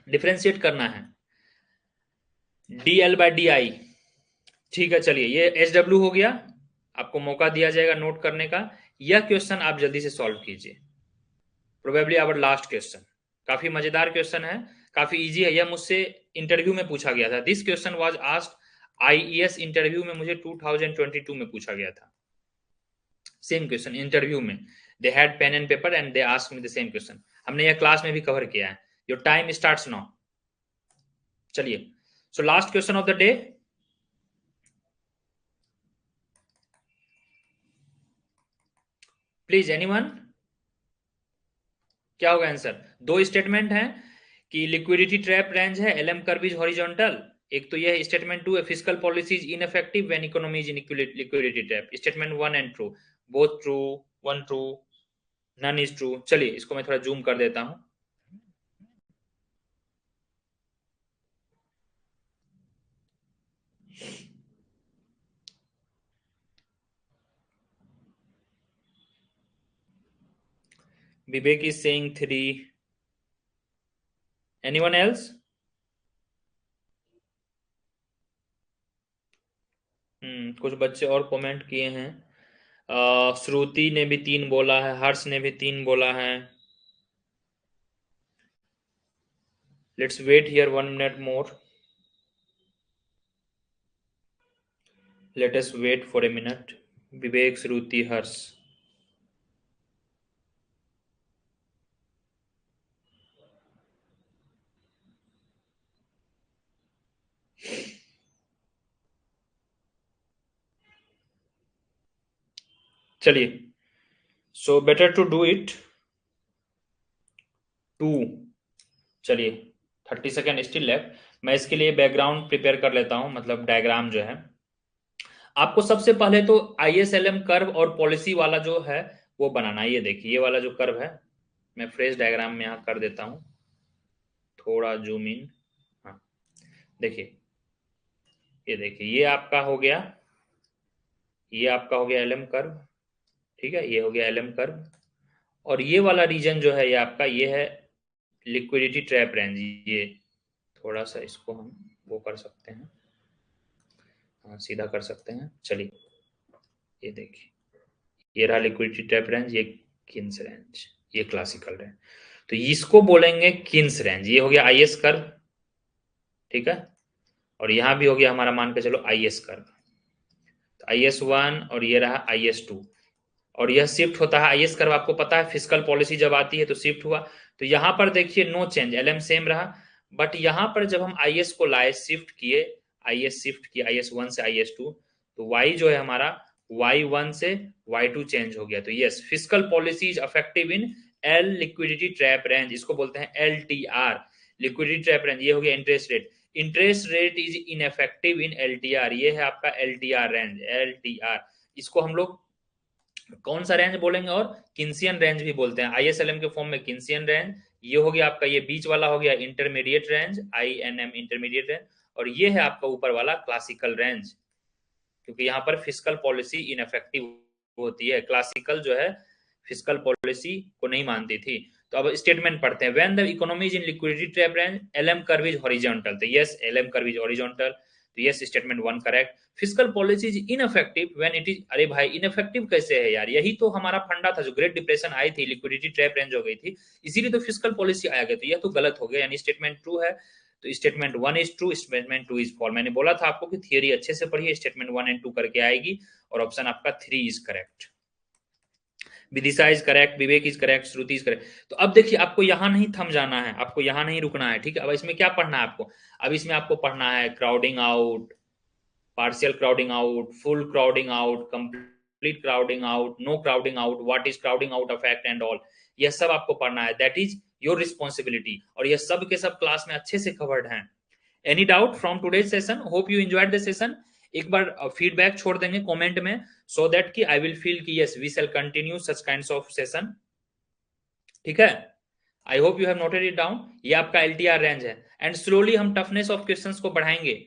डिफरेंशिएट करना है, D L by D I. ठीक है, चलिए ये एच डब्ल्यू हो गया, आपको मौका दिया जाएगा नोट करने का। यह क्वेश्चन आप जल्दी से सॉल्व कीजिए, प्रोबेबली आवर लास्ट क्वेश्चन। काफी मजेदार क्वेश्चन है, काफी इजी है। यह मुझसे इंटरव्यू में पूछा गया था। This question was asked IES interview में, मुझे 2022 में पूछा गया था। सेम क्वेश्चन इंटरव्यू में, they had pen and paper and they asked me the same question. हमने यह क्लास में भी कवर किया है। Your time starts now. चलिए, so last question of the day. Please anyone, क्या होगा आंसर? दो स्टेटमेंट हैं कि लिक्विडिटी ट्रैप रेंज है, एलएम कर्व इज हॉरिजॉन्टल। एक तो यह स्टेटमेंट 2 है, fiscal policy is ineffective when economy is in liquidity trap. Statement 1 and true, both true, one true, none is true. चलिए इसको मैं थोड़ा जूम कर देता हूं। Vivek is saying 3, anyone else? कुछ बच्चे और कमेंट किए हैं। श्रुति ने भी 3 बोला है, हर्ष ने भी 3 बोला है. Let's wait here 1 minute more. Let us wait for a minute. Vivek, Shruti, Harsh. चलिए, so better to do it. 2. चलिए, 30 सेकेंड स्टिल लेफ्ट. मैं इसके लिए बैकग्राउंड प्रिपेयर कर लेता हूं, मतलब डायग्राम जो है. आपको सबसे पहले तो ISLM कर्व और पॉलिसी वाला जो है वो बनाना है. ये देखिए, ये वाला जो कर्व है, मैं फ्रेश डायग्राम में यहाँ कर देता हूँ. थोड़ा जूम इन. हाँ, देखिए, ये देखिए, ये आपका हो गया, ये आपका हो गया LM कर्व. ठीक है, ये हो गया LM कर्व. और ये वाला रीजन जो है ये आपका, ये है लिक्विडिटी ट्रैप रेंज. ये थोड़ा सा इसको हम वो कर सकते हैं, हाँ, सीधा कर सकते हैं. चलिए, ये देखिए, ये रहा लिक्विडिटी ट्रैप रेंज, ये किन्स रेंज, ये क्लासिकल रेंज. तो इसको बोलेंगे किन्स रेंज. ये हो गया IS कर्व. ठीक है, और यहां भी हो गया हमारा, मान के चलो, IS कर्व. तो IS1 और ये रहा IS2. और यह शिफ्ट होता है. IS कर्व आपको पता है, फिस्कल पॉलिसी जब आती है तो शिफ्ट हुआ. तो यहां पर देखिए नो चेंज, LM सेम रहा. बट यहां पर जब हम IS को लाए, शिफ्ट किए, IS शिफ्ट किया IS1 से IS2, तो Y जो है हमारा, Y1 से Y2 चेंज हो गया. तो yes, fiscal policy is affective in L liquidity trap range. इसको बोलते हैं LTR, लिक्विडिटी ट्रैप रेंज. ये हो गया interest rate. Interest rate is ineffective in LTR. ये है आपका LTR रेंज, LTR. इसको हम लोग कौन सा रेंज बोलेंगे? और किन्सियन रेंज भी बोलते हैं. ISLM के फॉर्म में किन्सियन रेंज. ये हो गया आपका, ये बीच वाला हो गया intermediate range, INM intermediate range. और ये है आपका ऊपर वाला क्लासिकल रेंज, क्योंकि यहाँ पर फिस्कल पॉलिसी इनफेक्टिव होती है. क्लासिकल जो है फिस्कल पॉलिसी को नहीं मानती थी. तो अब स्टेटमेंट पढ़ते हैं. When the economy is in liquidity trap range, LM curve is horizontal. तो yes, LM curve is horizontal. तो yes, statement 1 correct. Fiscal policy is ineffective when it is. अरे भाई, इनफेक्टिव कैसे है यार? यही तो हमारा फंडा था. जो ग्रेट डिप्रेशन आई थी, लिक्विडिटी ट्रैप रेंज हो गई थी, इसीलिए तो फिस्कल पॉलिसी आया गया. तो यह तो गलत हो गया, यानी स्टेटमेंट ट्रू है. तो statement 1 is true, statement 2 is false. मैंने बोला था आपको कि थियरी अच्छे से पढ़िए, स्टेटमेंट 1 एंड 2 करके आएगी. और ऑप्शन आपका 3 is correct. Vidisha is correct, Vivek is correct, Shruti is correct. तो अब देखिए, आपको यहां नहीं थम जाना है, आपको यहां नहीं रुकना है. ठीक है, अब इसमें क्या पढ़ना है आपको? अब इसमें आपको पढ़ना है crowding out, partial crowding out, full crowding out, complete crowding out, no crowding out, what is crowding out effect and all. यह सब आपको पढ़ना है. That is your responsibility. और यह सब के सब क्लास में अच्छे से कवर्ड हैं. Any doubt from today's session? Hope you enjoyed the session. एक बार फीडबैक छोड़ देंगे कमेंट में, सो दैट कि आई विल फील कि yes, we shall continue such kinds of session. ठीक है, I hope you have noted it down. ये आपका LTR रेंज है. एंड स्लोली हम टफनेस ऑफ क्वेश्चंस को बढ़ाएंगे.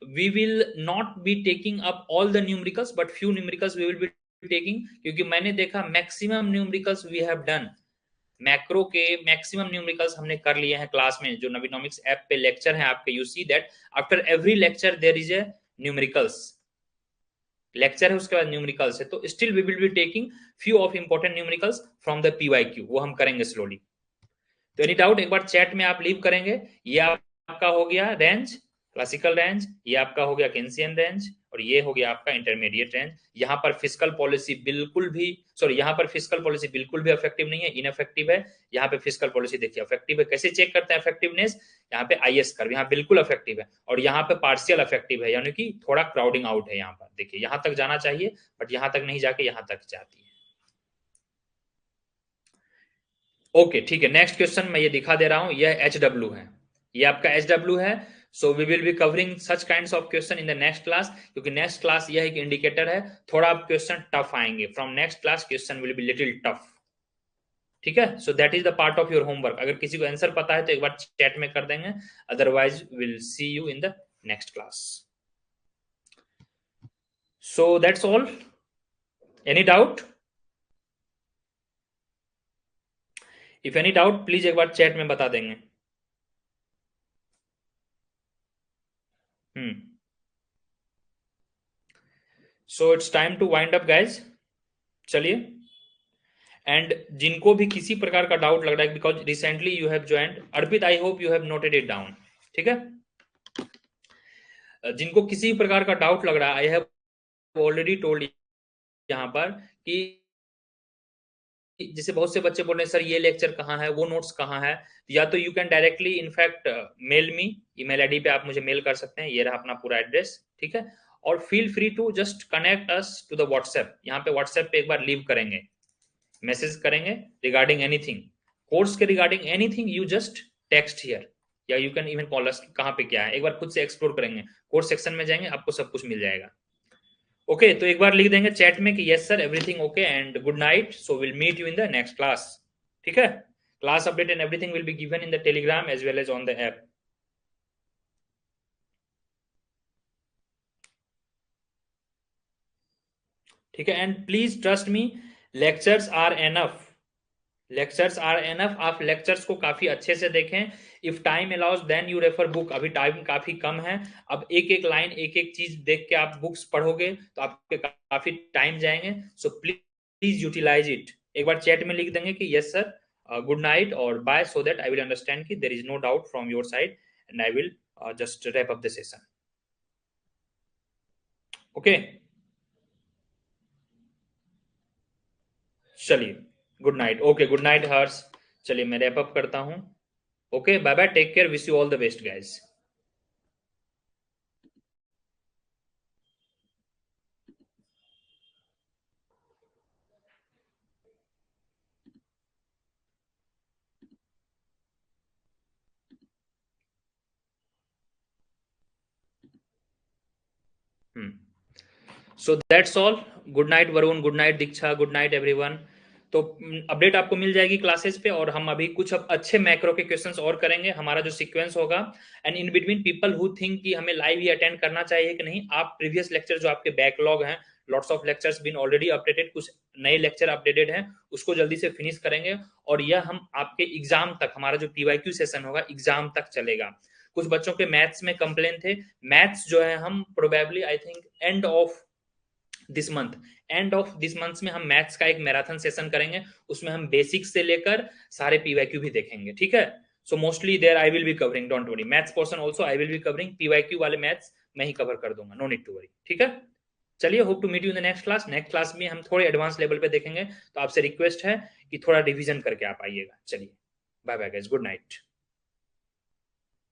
We will not be taking up all the numericals, but few numericals we will be taking, क्योंकि मैंने देखा maximum numericals we have done. Macro के मैक्सिमम न्यूमेरिकल्स हमने कर लिए हैं क्लास में. जो नवीनोमिक्स ऐप पे लेक्चर है आपके, you see that after every lecture there is a numericals lecture है, उसके बाद न्यूमेरिकल्स है. तो still we will be taking few of important numericals from the PYQ. वो हम करेंगे स्लोली. तो एनी डाउट एक बार चैट में आप लीव करेंगे. ये आपका हो गया रेंज, क्लासिकल रेंज. ये आपका हो गया केंसियन रेंज. और ये हो गया आपका इंटरमीडिएट रेंज. यहाँ पर फिस्कल पॉलिसी बिल्कुल भी, सॉरी, यहाँ पर फिस्कल पॉलिसी बिल्कुल भी इफेक्टिव नहीं है, इनइफेक्टिव है. यहाँ पे फिस्कल पॉलिसी देखिए इफेक्टिव है. कैसे चेक करते हैं इफेक्टिवनेस? यहाँ पे IS कर्व, यहाँ बिल्कुल इफेक्टिव है. और यहाँ पे पार्शियल इफेक्टिव है, यानी कि थोड़ा क्राउडिंग आउट है. यहाँ पर देखिए, यहाँ तक जाना चाहिए, बट यहाँ तक नहीं जाके यहाँ तक जाती है. ओके, ठीक है. नेक्स्ट क्वेश्चन मैं ये दिखा दे रहा हूं. यह HW है, ये आपका HW है. So we will be covering such kinds of question in the next class, क्योंकि नेक्स्ट क्लास यह एक इंडिकेटर है. थोड़ा आप क्वेश्चन टफ आएंगे. From next class question will be little tough. ठीक है, so that is the part of your homework. अगर किसी को आंसर पता है तो एक बार चैट में कर देंगे, otherwise will see you in the next class. So that's all. Any doubt? If any doubt please एक बार चैट में बता देंगे. हम्म. So it's time to wind up, guys. चलिए, एंड जिनको भी किसी प्रकार का डाउट लग रहा है, because recently you have joined, Arpit I hope you have noted it down, ठीक है। जिनको किसी प्रकार का डाउट लग रहा है, आई हैव ऑलरेडी टोल्ड यहाँ पर कि जैसे बहुत से बच्चे बोल रहे हैं सर ये लेक्चर कहाँ है, वो नोट्स कहाँ है, या तो you can directly in fact mail me, email ID पे आप मुझे मेल कर सकते हैं, ये रहा अपना पूरा एड्रेस, ठीक है। और feel free to just connect us to the WhatsApp, यहाँ पे व्हाट्सएप पे एक बार लीव करेंगे, मैसेज करेंगे रिगार्डिंग एनीथिंग, कोर्स के regarding anything, you just text here, या you can even call us, कहाँ पे क्या है एक बार खुद से एक्सप्लोर करेंगे, कोर्स सेक्शन में जाएंगे, आपको सब कुछ मिल जाएगा। ओके, तो एक बार लिख देंगे चैट में कि yes sir everything okay and good night, so will meet you in the next class, ठीक है। Class update and everything will be given in the telegram as well as on the app. ठीक है, एंड please trust me, lectures are enough, lectures are enough, आप lectures को काफी अच्छे से देखें। If time allows then you refer book, अभी टाइम काफी कम है, अब एक एक लाइन एक एक चीज देख के आप बुक्स पढ़ोगे तो आपके काफी टाइम जाएंगे, सो प्लीज यूटिलाइज इट। एक बार चैट में लिख देंगे कि यस सर गुड नाइट और bye, so that I will understand कि there is no doubt from your side and I will just wrap up the session. Okay, चलिए, good night. Okay, good night Harsh. चलिए मैं wrap up करता हूं। Okay, bye bye, take care, wish you all the best guys. So that's all. Good night Varun, good night Diksha, good night everyone. तो update आपको मिल जाएगी classes पे, और हम अभी कुछ अब अच्छे मैक्रो के क्वेश्चंस और करेंगे, हमारा जो सीक्वेंस होगा। And in between people who think कि हमें लाइव ही अटेंड करना चाहिए कि नहीं, आप प्रीवियस लेक्चर जो आपके बैकलॉग हैं, lots of lectures been already updated, कुछ नए लेक्चर अपडेटेड हैं, उसको जल्दी से फिनिश करेंगे, और यह हम आपके एग्जाम तक, हमारा जो पीवाईक्यू सेशन होगा एग्जाम तक चलेगा। कुछ बच्चों के मैथ्स में कंप्लेन थे, मैथ्स जो है हम probably I think end of this month में हम मैथ्स का एक मैराथन सेशन करेंगे, उसमें हम बेसिक्स से लेकर सारे पीवाईक्यू भी देखेंगे, ठीक है। So mostly there I will be covering, don't worry, maths portion also I will be covering, PYQ वाले मैथ्स मैं ही कवर कर दूंगा, नो नीड टू वरी, ठीक है। चलिए, hope to meet you in the next class. Next class में हम थोड़े एडवांस लेवल पे देखेंगे, तो आपसे रिक्वेस्ट है कि थोड़ा रिवीजन करके आप आइएगा। चलिए, bye bye guys, good night.